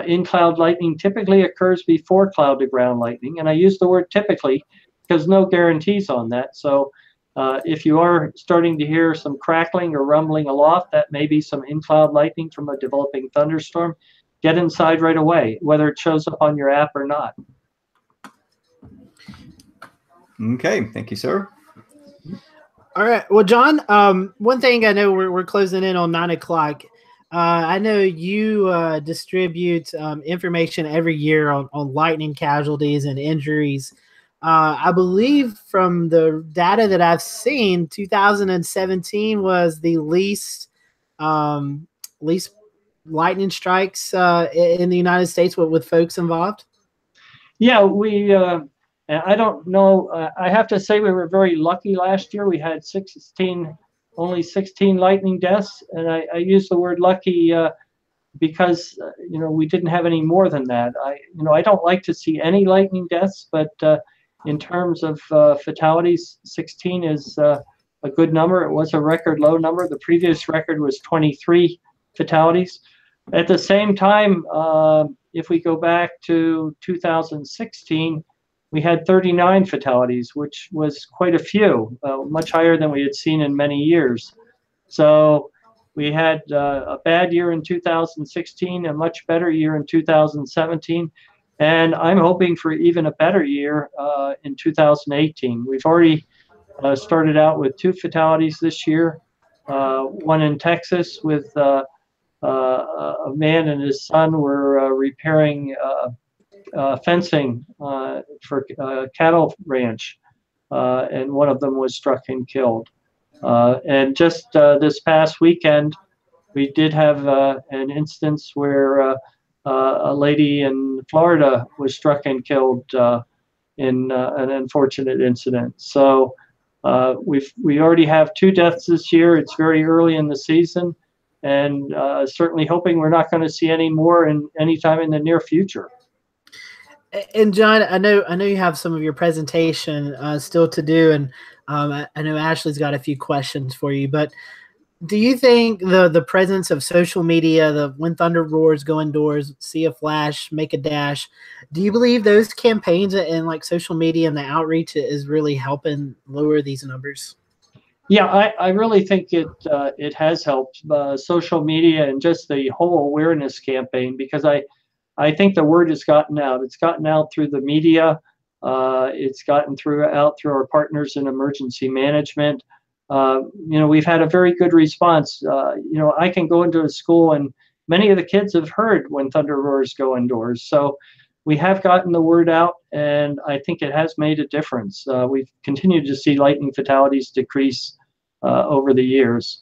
In-cloud lightning typically occurs before cloud-to-ground lightning, and I use the word typically because no guarantees on that. So if you are starting to hear some crackling or rumbling aloft, that may be some in-cloud lightning from a developing thunderstorm. Get inside right away, whether it shows up on your app or not. Okay, thank you, sir. All right. Well, John, one thing I know we're closing in on 9 o'clock. I know you distribute information every year on lightning casualties and injuries. I believe from the data that I've seen, 2017 was the least lightning strikes in the United States with folks involved. Yeah, I don't know. I have to say we were very lucky last year. We had only 16 lightning deaths, and I use the word lucky because we didn't have any more than that. I don't like to see any lightning deaths, but in terms of fatalities, 16 is a good number. It was a record low number. The previous record was 23 fatalities. At the same time, if we go back to 2016. We had 39 fatalities, which was quite a few, much higher than we had seen in many years. So we had a bad year in 2016, a much better year in 2017, and I'm hoping for even a better year in 2018. We've already started out with 2 fatalities this year, one in Texas with a man and his son were repairing fencing for a cattle ranch, and one of them was struck and killed. And just this past weekend, we did have an instance where a lady in Florida was struck and killed in an unfortunate incident. So we already have 2 deaths this year. It's very early in the season, and certainly hoping we're not going to see any more anytime in the near future. And John, I know you have some of your presentation still to do, and I know Ashley's got a few questions for you. But do you think the presence of social media, when thunder roars, go indoors, see a flash, make a dash, do you believe those campaigns and like social media and the outreach is really helping lower these numbers? Yeah, I really think it has helped social media and just the whole awareness campaign, because I think the word has gotten out. It's gotten out through the media. It's gotten out through our partners in emergency management. We've had a very good response. I can go into a school and many of the kids have heard when thunder roars, go indoors. So we have gotten the word out, and I think it has made a difference. We've continued to see lightning fatalities decrease over the years.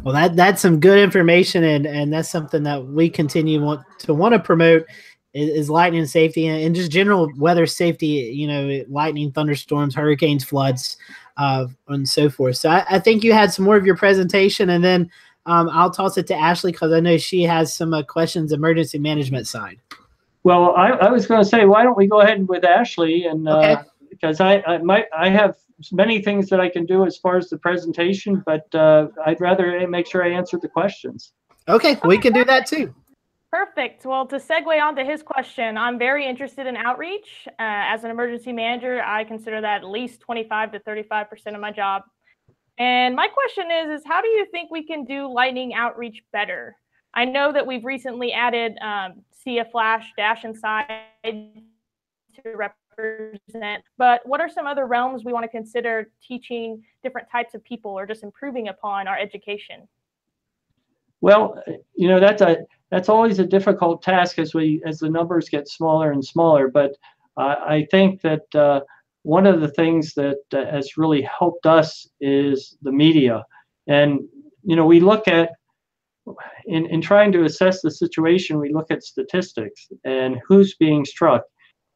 Well, that's some good information, and that's something that we continue want to promote is lightning safety and just general weather safety. Lightning, thunderstorms, hurricanes, floods, and so forth. So I think you had some more of your presentation, and then I'll toss it to Ashley because I know she has some questions emergency management side. Well, I was going to say, why don't we go ahead with Ashley, and okay. Because I have many things that I can do as far as the presentation, but I'd rather make sure I answer the questions. Okay, we can do that too. Perfect. Well, to segue onto his question, I'm very interested in outreach. As an emergency manager, I consider that at least 25 to 35% of my job. And my question is how do you think we can do lightning outreach better? I know that we've recently added see a flash dash inside to represent, but what are some other realms we want to consider teaching different types of people or just improving upon our education? Well, you know, that's always a difficult task as the numbers get smaller and smaller. But I think that one of the things that has really helped us is the media. And you know, we look at in trying to assess the situation, we look at statistics and who's being struck.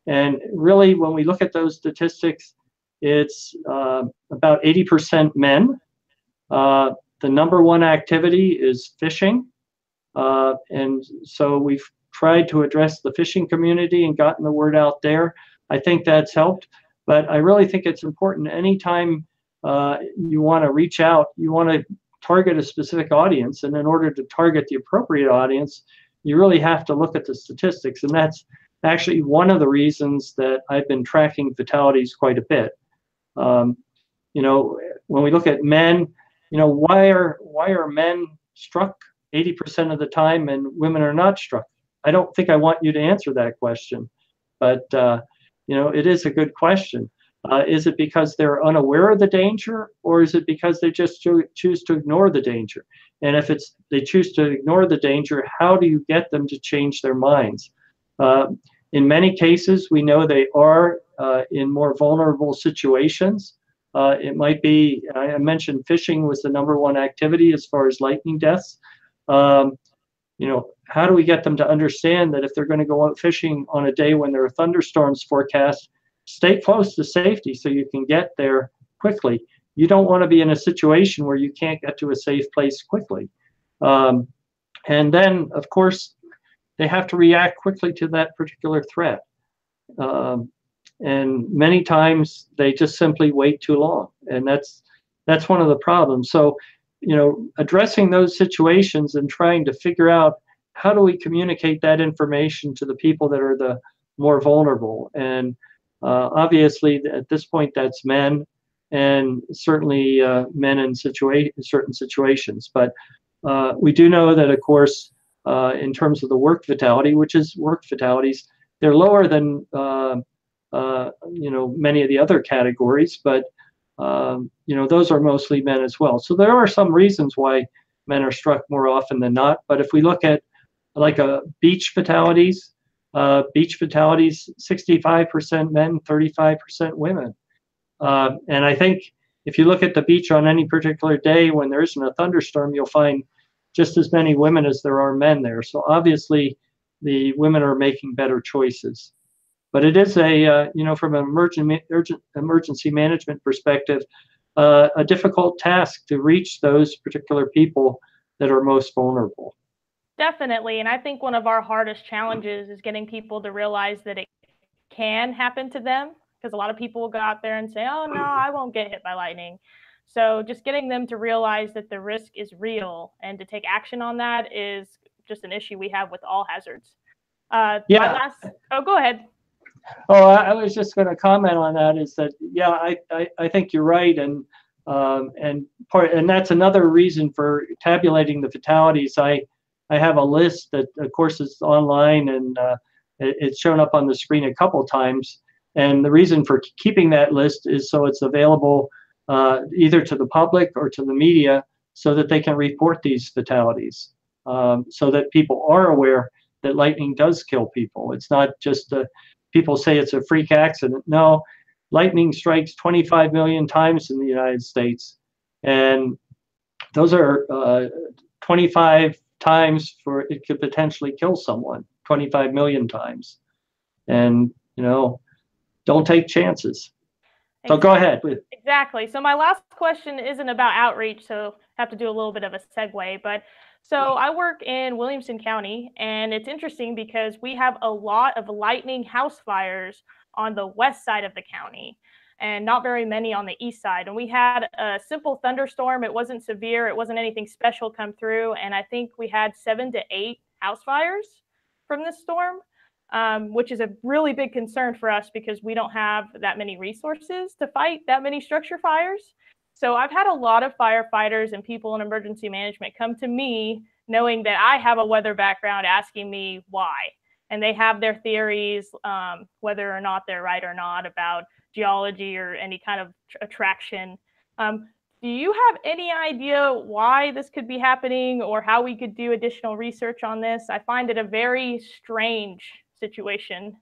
And really, when we look at those statistics, it's about 80% men. The number one activity is fishing. And so we've tried to address the fishing community and gotten the word out there. I think that's helped. But I really think it's important anytime you want to reach out, you want to target a specific audience. And in order to target the appropriate audience, you really have to look at the statistics. And that's actually one of the reasons that I've been tracking fatalities quite a bit. You know, when we look at men, you know, why are men struck 80% of the time and women are not struck? I don't think I want you to answer that question, but you know, it is a good question. Is it because they're unaware of the danger, or is it because they just choose to ignore the danger? And if they choose to ignore the danger, how do you get them to change their minds? In many cases, we know they are in more vulnerable situations. It might be, I mentioned fishing was the number one activity as far as lightning deaths. You know, how do we get them to understand that if they're going to go out fishing on a day when there are thunderstorms forecast, stay close to safety so you can get there quickly. You don't want to be in a situation where you can't get to a safe place quickly. And then, of course, they have to react quickly to that particular threat. And many times they just simply wait too long. And that's one of the problems. So, you know, addressing those situations and trying to figure out how do we communicate that information to the people that are the more vulnerable. And obviously, at this point, that's men, and certainly men in certain situations. But we do know that, of course, in terms of the work fatality, which is work fatalities, they're lower than you know, many of the other categories, but you know, those are mostly men as well. So there are some reasons why men are struck more often than not. But if we look at like beach fatalities, 65% men, 35% women. And I think if you look at the beach on any particular day when there isn't a thunderstorm, you'll find just as many women as there are men there. So obviously the women are making better choices. But it is a, you know, from an emergency management perspective, a difficult task to reach those particular people that are most vulnerable. Definitely. And I think one of our hardest challenges is getting people to realize that it can happen to them, because a lot of people will go out there and say, oh, no, I won't get hit by lightning. So just getting them to realize that the risk is real and to take action on that is just an issue we have with all hazards. Yeah. Oh, go ahead. Oh, I was just going to comment on that. Is that, yeah, I think you're right, and that's another reason for tabulating the fatalities. I have a list that, of course, is online, and it's shown up on the screen a couple times. And the reason for keeping that list is so it's available either to the public or to the media, so that they can report these fatalities, so that people are aware that lightning does kill people. It's not just people say it's a freak accident. No, lightning strikes 25 million times in the United States. And those are 25 times for it could potentially kill someone, 25 million times. And, you know, don't take chances. So go ahead. Exactly. So my last question isn't about outreach, so I have to do a little bit of a segue. But so I work in Williamson County, and it's interesting because we have a lot of lightning house fires on the west side of the county and not very many on the east side. And we had a simple thunderstorm. It wasn't severe. It wasn't anything special come through. And I think we had 7 to 8 house fires from this storm. Which is a really big concern for us because we don't have that many resources to fight that many structure fires. So I've had a lot of firefighters and people in emergency management come to me knowing that I have a weather background asking me why. And they have their theories, whether or not they're right or not, about geology or any kind of attraction. Do you have any idea why this could be happening or how we could do additional research on this? I find it a very strange situation.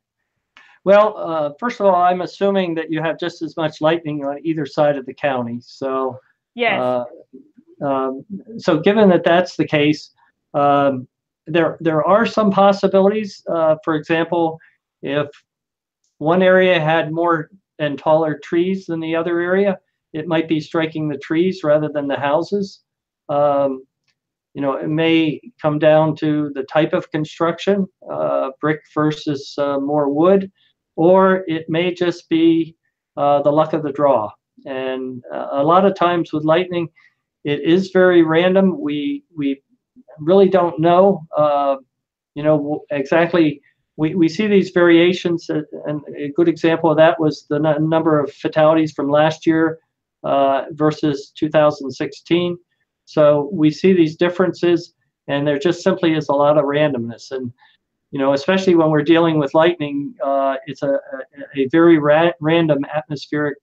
Well, first of all, I'm assuming that you have just as much lightning on either side of the county. So, yes. So given that that's the case, there are some possibilities. For example, if one area had more and taller trees than the other area, it might be striking the trees rather than the houses. You know, it may come down to the type of construction, brick versus more wood, or it may just be the luck of the draw. And a lot of times with lightning, it is very random. We really don't know, you know, exactly. We see these variations, and a good example of that was the number of fatalities from last year versus 2016. So we see these differences, and there just simply is a lot of randomness. And, you know, especially when we're dealing with lightning, it's a very random atmospheric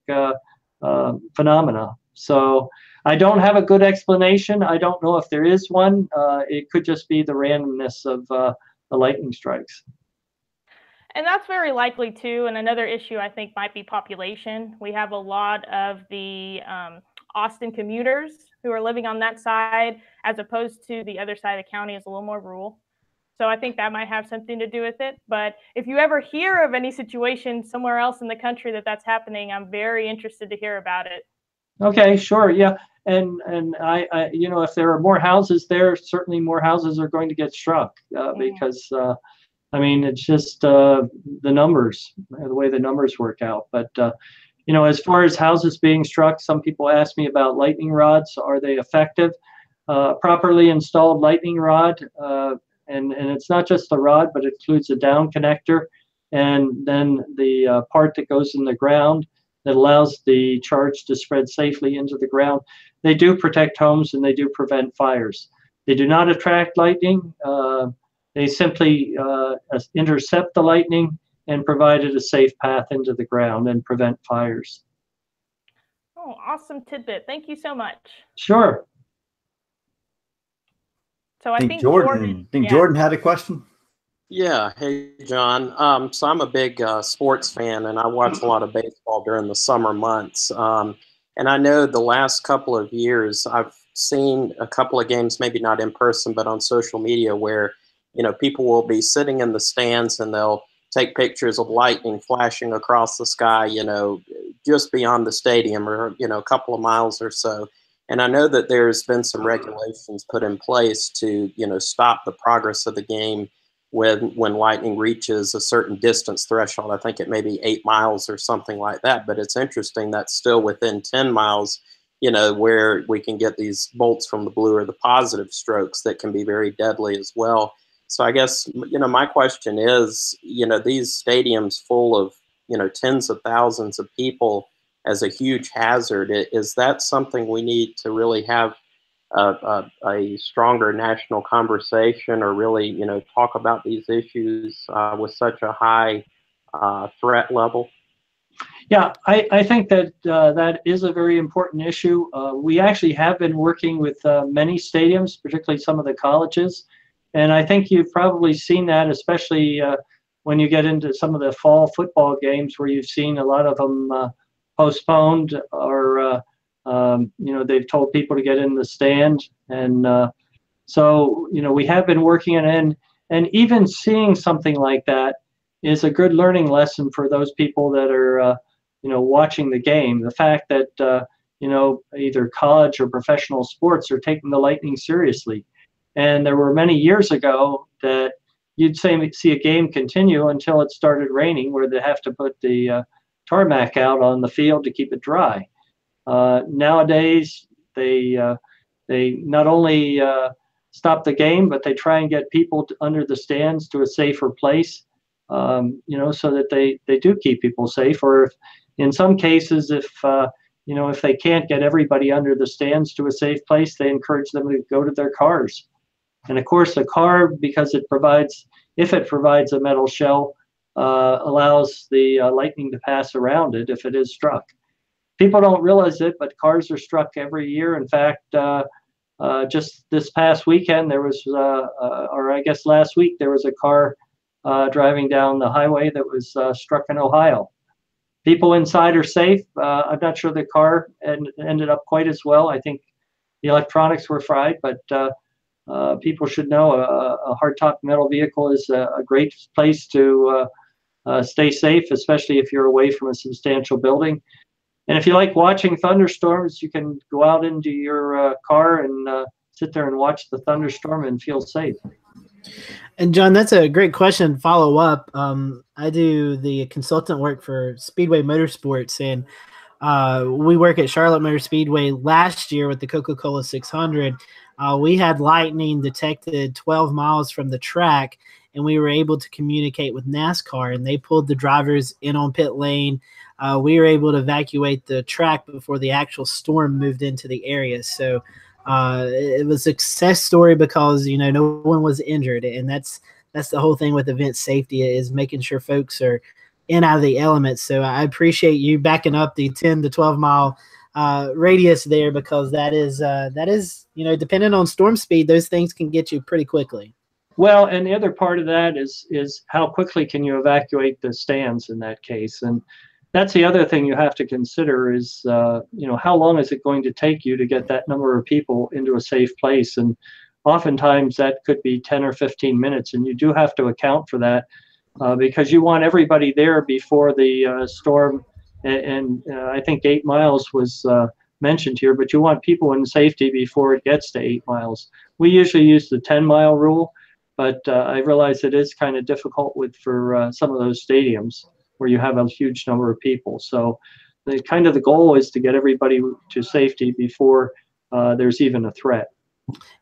phenomena. So I don't have a good explanation. I don't know if there is one. It could just be the randomness of the lightning strikes. And that's very likely too. And another issue I think might be population. We have a lot of the Austin commuters who are living on that side, as opposed to the other side of the county is a little more rural. So I think that might have something to do with it. But if you ever hear of any situation somewhere else in the country that's happening, I'm very interested to hear about it. Okay, sure, yeah. And I you know, if there are more houses there, certainly more houses are going to get struck because I mean, it's just the numbers, the way the numbers work out. But you know, as far as houses being struck, some people ask me about lightning rods. Are they effective? Properly installed lightning rod, and it's not just the rod, but it includes a down connector, and then the part that goes in the ground that allows the charge to spread safely into the ground. They do protect homes and they do prevent fires. They do not attract lightning. They simply intercept the lightning and provide it a safe path into the ground and prevent fires. Oh, awesome tidbit. Thank you so much. Sure. So I think Jordan had a question. Yeah. Hey, John. So I'm a big sports fan, and I watch a lot of baseball during the summer months. And I know the last couple of years, I've seen a couple of games, maybe not in person, but on social media, where, you know, people will be sitting in the stands and they'll take pictures of lightning flashing across the sky, you know, just beyond the stadium or, you know, a couple of miles or so. And I know that there's been some regulations put in place to, you know, stop the progress of the game when lightning reaches a certain distance threshold. I think it may be 8 miles or something like that. But it's interesting that's still within 10 miles, you know, where we can get these bolts from the blue or the positive strokes that can be very deadly as well. So I guess, you know, my question is, you know, these stadiums full of, you know, tens of thousands of people as a huge hazard, is that something we need to really have a stronger national conversation or really, you know, talk about these issues with such a high threat level? Yeah, I think that that is a very important issue. We actually have been working with many stadiums, particularly some of the colleges. And I think you've probably seen that, especially when you get into some of the fall football games where you've seen a lot of them postponed or, you know, they've told people to get in the stand. And so, you know, we have been working on it. And even seeing something like that is a good learning lesson for those people that are watching the game. The fact that either college or professional sports are taking the lightning seriously. And there were many years ago that you'd see a game continue until it started raining, where they have to put the tarmac out on the field to keep it dry. Nowadays, they not only stop the game, but they try and get people under the stands to a safer place, so that they do keep people safe. Or if, in some cases, if they can't get everybody under the stands to a safe place, they encourage them to go to their cars. And of course, a car, because if it provides a metal shell, allows the lightning to pass around it if it is struck. People don't realize it, but cars are struck every year. In fact, just this past weekend, there was, or I guess last week, there was a car driving down the highway that was struck in Ohio. People inside are safe. I'm not sure the car ended up quite as well. I think the electronics were fried, but people should know a hardtop metal vehicle is a great place to stay safe, especially if you're away from a substantial building. And if you like watching thunderstorms, you can go out into your car and sit there and watch the thunderstorm and feel safe. And John, that's a great question. Follow up. I do the consultant work for Speedway Motorsports, and we work at Charlotte Motor Speedway. Last year with the Coca-Cola 600, we had lightning detected 12 miles from the track, and we were able to communicate with NASCAR, and they pulled the drivers in on pit lane. We were able to evacuate the track before the actual storm moved into the area. So it was a success story because, no one was injured. And that's the whole thing with event safety, is making sure folks are in out of the elements. So I appreciate you backing up the 10 to 12 mile radius there, because that is, depending on storm speed, those things can get you pretty quickly. Well, and the other part of that is how quickly can you evacuate the stands in that case? And that's the other thing you have to consider is, how long is it going to take you to get that number of people into a safe place? And oftentimes that could be 10 or 15 minutes. And you do have to account for that because you want everybody there before the storm. And I think 8 miles was mentioned here, but you want people in safety before it gets to 8 miles. We usually use the 10-mile rule, but I realize it is kind of difficult for some of those stadiums where you have a huge number of people. So the goal is to get everybody to safety before there's even a threat.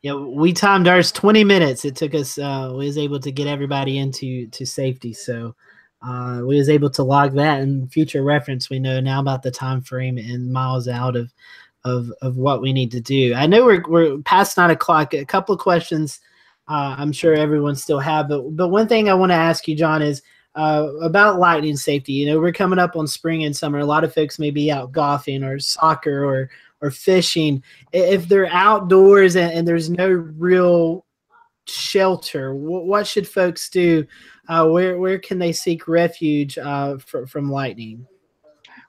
Yeah, we timed ours 20 minutes. It took us, we was able to get everybody into safety. So we was able to log that, and future reference, we know now about the time frame and miles out of what we need to do. I know we're past 9 o'clock. A couple of questions I'm sure everyone still have, but one thing I want to ask you, John, is about lightning safety. We're coming up on spring and summer. A lot of folks may be out golfing or soccer or fishing. If they're outdoors and there's no real shelter, what should folks do? Where can they seek refuge from lightning?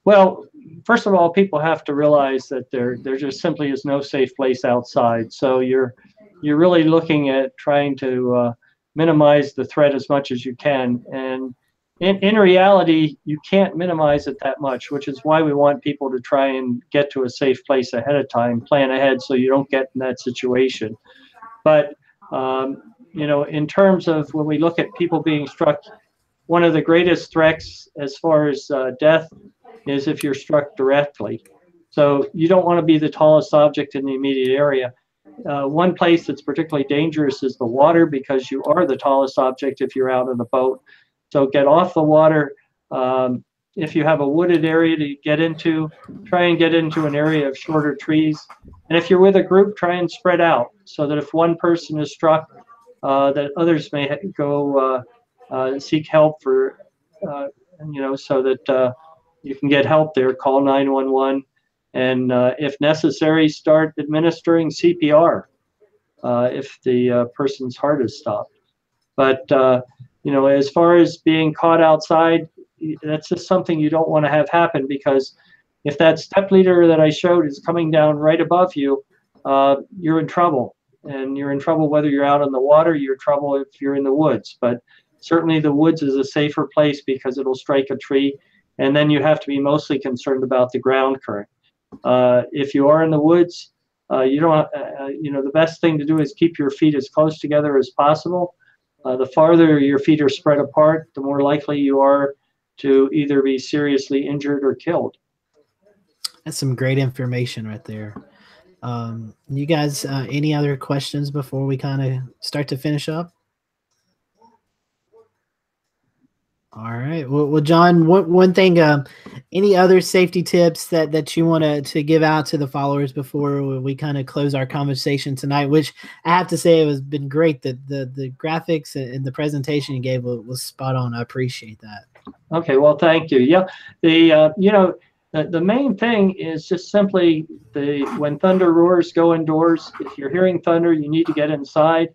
Well, first of all, people have to realize that there just simply is no safe place outside. So you're really looking at trying to minimize the threat as much as you can. And in reality, you can't minimize it that much, which is why we want people to try and get to a safe place ahead of time, plan ahead so you don't get in that situation. But, in terms of when we look at people being struck, one of the greatest threats as far as death is if you're struck directly. So you don't want to be the tallest object in the immediate area. One place that's particularly dangerous is the water, because you are the tallest object if you're out in a boat. So get off the water. If you have a wooded area to get into, try and get into an area of shorter trees. And if you're with a group, try and spread out so that if one person is struck, that others may go seek help for, so that you can get help there. Call 911. And if necessary, start administering CPR if the person's heart is stopped. But, as far as being caught outside, that's just something you don't want to have happen, because if that step leader that I showed is coming down right above you, you're in trouble. And you're in trouble whether you're out in the water, you're in trouble if you're in the woods. But certainly the woods is a safer place because it'll strike a tree. and then you have to be mostly concerned about the ground current. If you are in the woods, the best thing to do is keep your feet as close together as possible. The farther your feet are spread apart, the more likely you are to either be seriously injured or killed. That's some great information right there. You guys, any other questions before we kind of start to finish up? All right. Well, John, one thing, any other safety tips that you want to give out to the followers before we kind of close our conversation tonight, which I have to say it has been great. The graphics and the presentation you gave was spot on. I appreciate that. Okay. Well, thank you. Yeah. The main thing is just simply when thunder roars, go indoors. If you're hearing thunder, you need to get inside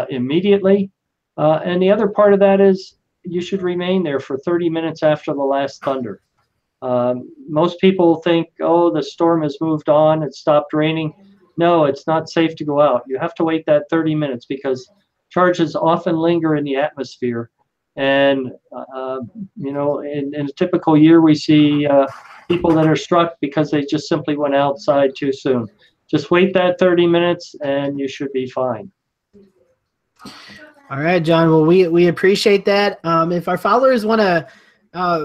immediately. And the other part of that is you should remain there for 30 minutes after the last thunder. Most people think, oh, the storm has moved on, it stopped raining. No, it's not safe to go out. You have to wait that 30 minutes because charges often linger in the atmosphere. And, in a typical year, we see people that are struck because they just simply went outside too soon. Just wait that 30 minutes and you should be fine. All right, John. Well, we appreciate that. If our followers want to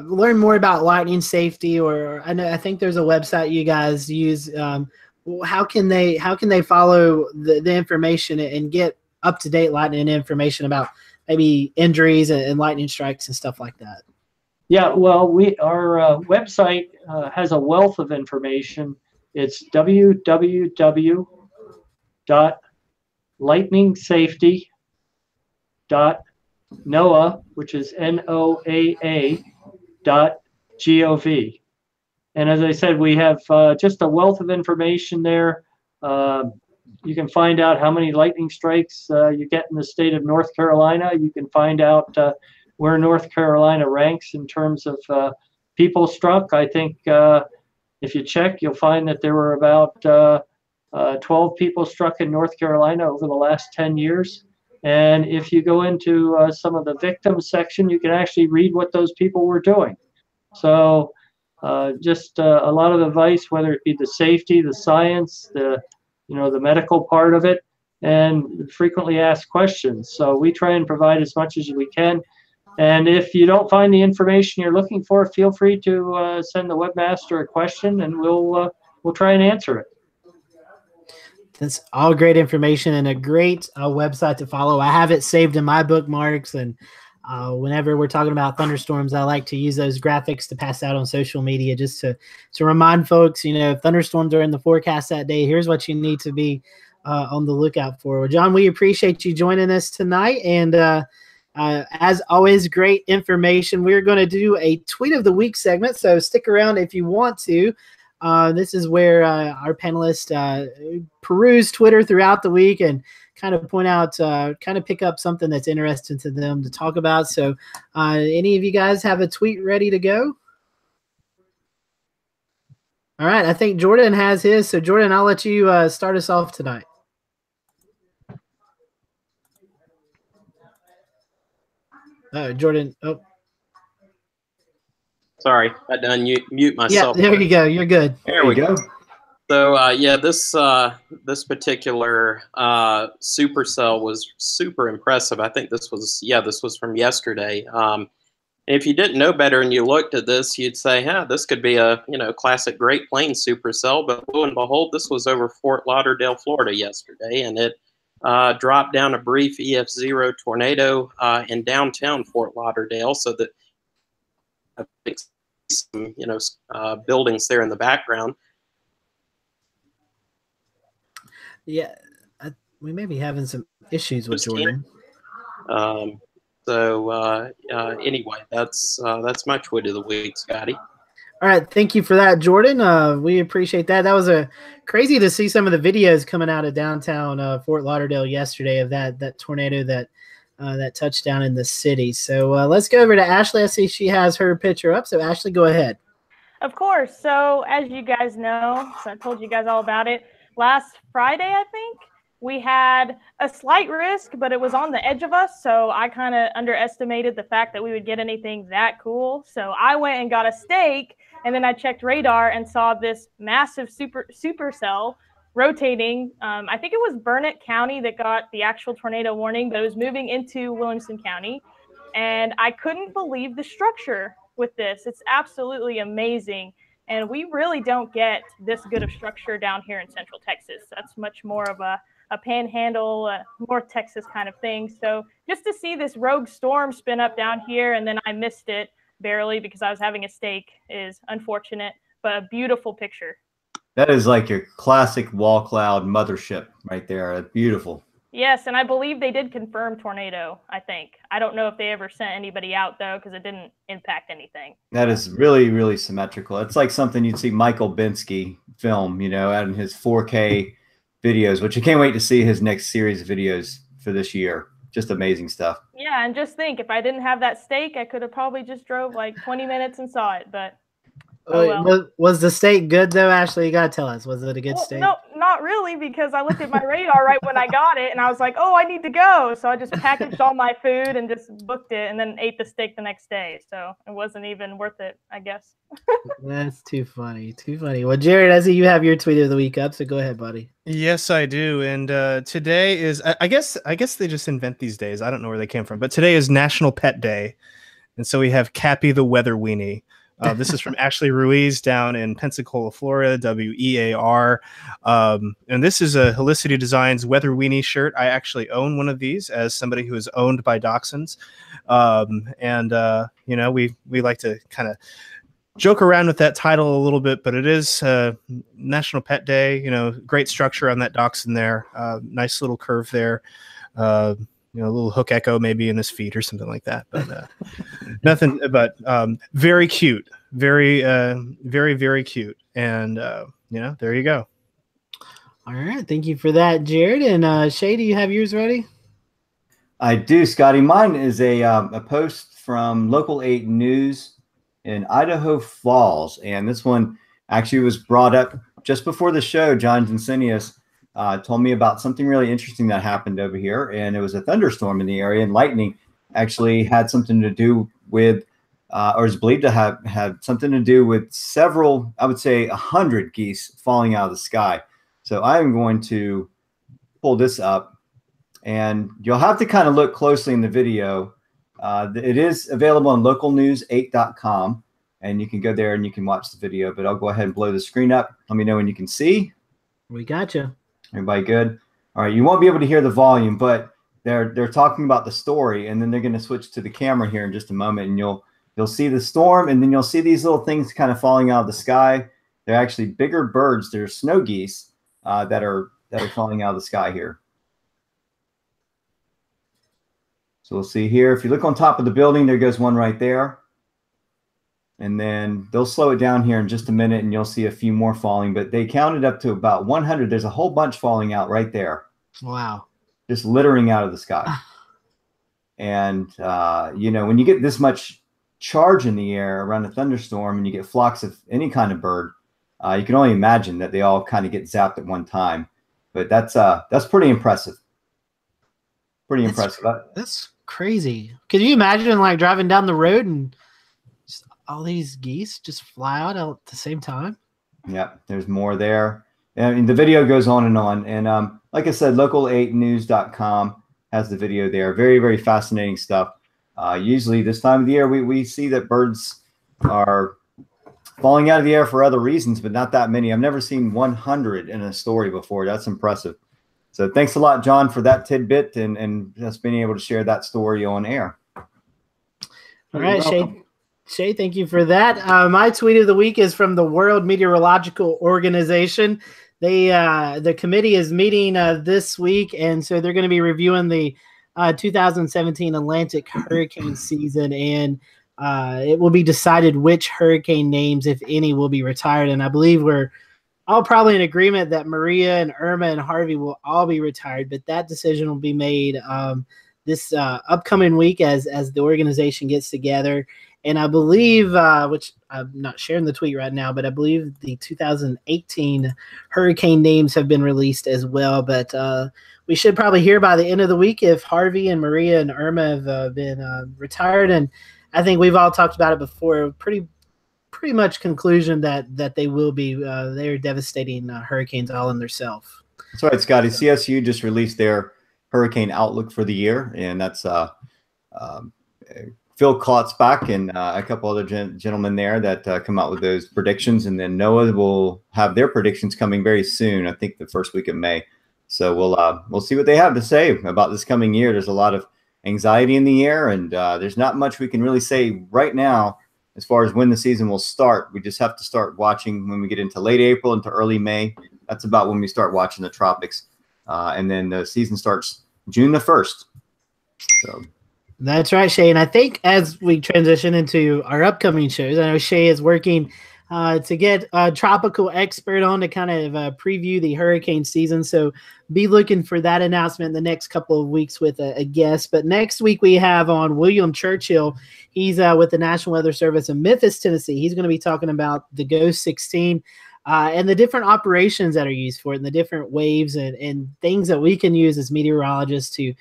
learn more about lightning safety, or I think there's a website you guys use, how can they follow the information and get up-to-date lightning information about maybe injuries and lightning strikes and stuff like that? Yeah, well, our website has a wealth of information. It's www.lightningsafety.NOAA, which is NOAA.gov. And as I said, we have just a wealth of information there. You can find out how many lightning strikes you get in the state of North Carolina. You can find out where North Carolina ranks in terms of people struck. I think if you check, you'll find that there were about 12 people struck in North Carolina over the last 10 years. And if you go into some of the victims section, you can actually read what those people were doing. So just a lot of advice, whether it be the safety, the science, the medical part of it, and frequently asked questions. So we try and provide as much as we can. And if you don't find the information you're looking for, feel free to send the webmaster a question, and we'll try and answer it. That's all great information and a great website to follow. I have it saved in my bookmarks, and whenever we're talking about thunderstorms, I like to use those graphics to pass out on social media just to remind folks, if thunderstorms are in the forecast that day, here's what you need to be on the lookout for. Well, John, we appreciate you joining us tonight, and as always, great information. We're going to do a Tweet of the Week segment, so stick around if you want to. This is where our panelists peruse Twitter throughout the week and kind of point out, kind of pick up something that's interesting to them to talk about. So any of you guys have a tweet ready to go? All right, I think Jordan has his. So Jordan, I'll let you start us off tonight. Jordan. Oh, sorry, I had to mute myself. Yeah, there you go. You're good. There we go. So this particular supercell was super impressive. I think this was from yesterday. And if you didn't know better and you looked at this, you'd say, this could be a classic Great Plains supercell. But lo and behold, this was over Fort Lauderdale, Florida yesterday, and it dropped down a brief EF0 tornado in downtown Fort Lauderdale. So that I think some buildings there in the background. Yeah, we may be having some issues with Jordan. Anyway, that's my tweet of the week, Scotty. All right, thank you for that, Jordan. We appreciate that. That was crazy to see some of the videos coming out of downtown Fort Lauderdale yesterday of that tornado that touched down in the city. So let's go over to Ashley. I see she has her picture up. So Ashley, go ahead. Of course. So as you guys know, so I told you guys all about it. Last Friday, I think, we had a slight risk, but it was on the edge of us. So I kind of underestimated the fact that we would get anything that cool. So I went and got a stake, and then I checked radar and saw this massive supercell rotating. I think it was Burnett County that got the actual tornado warning, but it was moving into Williamson County. And I couldn't believe the structure with this. It's absolutely amazing. And we really don't get this good of structure down here in Central Texas. That's much more of a panhandle, North Texas kind of thing. So just to see this rogue storm spin up down here, and then I missed it barely because I was having a stake, is unfortunate, but a beautiful picture. That is like your classic wall cloud mothership right there. Beautiful. Yes, and I believe they did confirm tornado, I think. I don't know if they ever sent anybody out, though, because it didn't impact anything. That is really, really symmetrical. It's like something you'd see Michael Binsky film, you know, out in his 4K videos, which I can't wait to see his next series of videos for this year. Just amazing stuff. Yeah, and just think, if I didn't have that stake, I could have probably just drove like 20 minutes and saw it, but oh well. Was the steak good though, Ashley? You gotta tell us. Was it a good steak? No, not really, because I looked at my radar right when I got it, and I was like, "Oh, I need to go." So I just packaged all my food and just booked it, and then ate the steak the next day. So it wasn't even worth it, I guess. That's too funny. Too funny. Well, Jared, I see you have your tweet of the week up, so go ahead, buddy. Yes, I do. And today is, I guess they just invent these days. I don't know where they came from, but today is National Pet Day, and so we have Cappy the Weather Weenie. This is from Ashley Ruiz down in Pensacola, Florida, WEAR. And this is a Helicity Designs Weather Weenie shirt. I actually own one of these as somebody who is owned by dachshunds. You know, we like to kind of joke around with that title a little bit, but it is National Pet Day. You know, great structure on that dachshund there. Nice little curve there. You know, a little hook echo maybe in his feet or something like that, but nothing. But very cute, very, very cute. And you know, there you go. All right, thank you for that, Jared. And Shay, do you have yours ready? I do, Scotty. Mine is a post from Local 8 News in Idaho Falls, and this one actually was brought up just before the show. John Jensenius told me about something really interesting that happened over here, and it was a thunderstorm in the area, and lightning actually had something to do with, or is believed to have had something to do with several, I would say 100 geese falling out of the sky. So I'm going to pull this up, and you'll have to kind of look closely in the video. It is available on localnews8.com, and you can go there and you can watch the video, but I'll go ahead and blow the screen up. Let me know when you can see. We got you. Everybody good? All right, you won't be able to hear the volume, but they're talking about the story, and then they're going to switch to the camera here in just a moment, and you'll see the storm, and then you'll see these little things kind of falling out of the sky. They're actually bigger birds. They're snow geese that are falling out of the sky here. So we'll see here. If you look on top of the building, there goes one right there. And then they'll slow it down here in just a minute, and you'll see a few more falling. But they counted up to about 100. There's a whole bunch falling out right there. Wow. Just littering out of the sky. And, you know, when you get this much charge in the air around a thunderstorm and you get flocks of any kind of bird, you can only imagine that they all kind of get zapped at one time. But that's pretty impressive. Pretty impressive. That's crazy. Can you imagine like driving down the road and just all these geese just fly out at the same time? Yeah, there's more there. And the video goes on. And like I said, local8news.com has the video there. Very, very fascinating stuff. Usually this time of the year, we see that birds are falling out of the air for other reasons, but not that many. I've never seen 100 in a story before. That's impressive. So thanks a lot, John, for that tidbit and just being able to share that story on air. All right, Shay, thank you for that. My tweet of the week is from the World Meteorological Organization. The committee is meeting this week, and so they're going to be reviewing the 2017 Atlantic hurricane season, and it will be decided which hurricane names, if any, will be retired. And I believe we're all probably in agreement that Maria and Irma and Harvey will all be retired, but that decision will be made this upcoming week as the organization gets together. And I believe, which I'm not sharing the tweet right now, but I believe the 2018 hurricane names have been released as well. But we should probably hear by the end of the week if Harvey and Maria and Irma have been retired. And I think we've all talked about it before. Pretty much conclusion that they will be. They are devastating hurricanes all in themselves. That's right, Scotty. CSU just released their hurricane outlook for the year, and that's Phil Klotzbach and a couple other gentlemen there that come out with those predictions, and then NOAA will have their predictions coming very soon. I think the first week of May. So we'll see what they have to say about this coming year. There's a lot of anxiety in the air, and there's not much we can really say right now as far as when the season will start. We just have to start watching when we get into late April into early May. That's about when we start watching the tropics, and then the season starts June the 1st. So. That's right, Shay. And I think as we transition into our upcoming shows, I know Shay is working to get a tropical expert on to kind of preview the hurricane season. So be looking for that announcement in the next couple of weeks with a guest. But next week we have on William Churchill. He's with the National Weather Service in Memphis, Tennessee. He's going to be talking about the Ghost 16 and the different operations that are used for it and the different waves and things that we can use as meteorologists to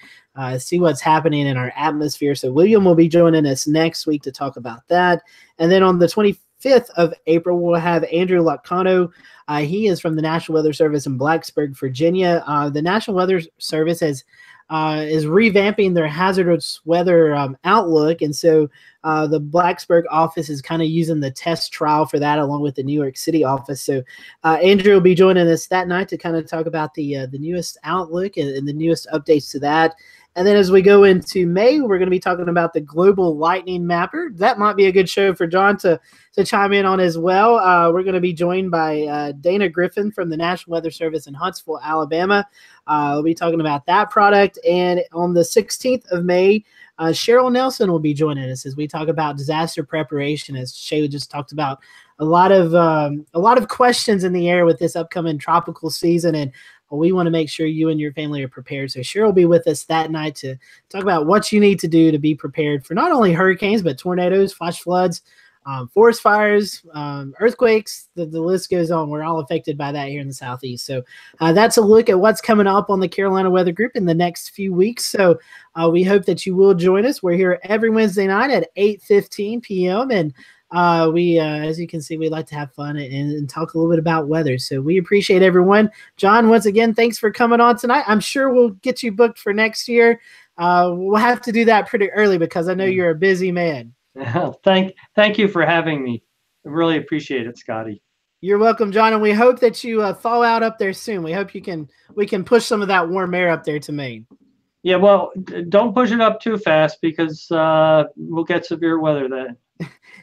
see what's happening in our atmosphere. So William will be joining us next week to talk about that. And then on the 25th of April, we'll have Andrew Lacano. He is from the National Weather Service in Blacksburg, Virginia. The National Weather Service is revamping their hazardous weather outlook. And so the Blacksburg office is kind of using the test trial for that along with the New York City office. So Andrew will be joining us that night to kind of talk about the newest outlook and the newest updates to that. And then as we go into May, we're going to be talking about the Global Lightning Mapper. That might be a good show for John to chime in on as well. We're going to be joined by Dana Griffin from the National Weather Service in Huntsville, Alabama. We'll be talking about that product. And on the 16th of May, Cheryl Nelson will be joining us as we talk about disaster preparation, as Shay just talked about. A lot of questions in the air with this upcoming tropical season, and we want to make sure you and your family are prepared. So Cheryl will be with us that night to talk about what you need to do to be prepared for not only hurricanes, but tornadoes, flash floods, forest fires, earthquakes. The list goes on. We're all affected by that here in the Southeast. So that's a look at what's coming up on the Carolina Weather Group in the next few weeks. So we hope that you will join us. We're here every Wednesday night at 8:15 p.m. And we, as you can see, we like to have fun and talk a little bit about weather. So we appreciate everyone. John, once again, thanks for coming on tonight. I'm sure we'll get you booked for next year. We'll have to do that pretty early because I know you're a busy man. Thank you for having me. I really appreciate it, Scotty. You're welcome, John. And we hope that you thaw out up there soon. We hope we can push some of that warm air up there to Maine. Yeah, well, don't push it up too fast because we'll get severe weather then.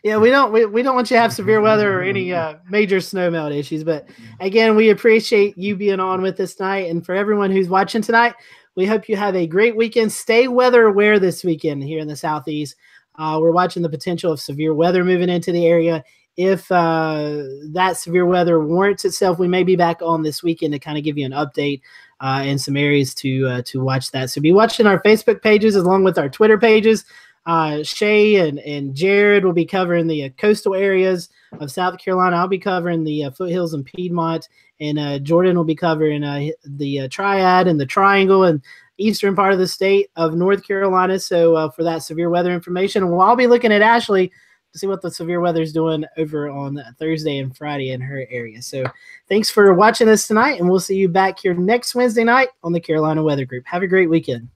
Yeah, we don't want you to have severe weather or any major snowmelt issues. But again, we appreciate you being on with us tonight. And for everyone who's watching tonight, we hope you have a great weekend. Stay weather aware this weekend here in the Southeast. We're watching the potential of severe weather moving into the area. If that severe weather warrants itself, we may be back on this weekend to kind of give you an update in some areas to watch that. So be watching our Facebook pages along with our Twitter pages. Shay and Jared will be covering the coastal areas of South Carolina. I'll be covering the foothills and Piedmont, and Jordan will be covering the Triad and the Triangle and eastern part of the state of North Carolina. So for that severe weather information, and we'll all be looking at Ashley to see what the severe weather is doing over on Thursday and Friday in her area. So thanks for watching us tonight, and we'll see you back here next Wednesday night on the Carolina Weather Group. Have a great weekend.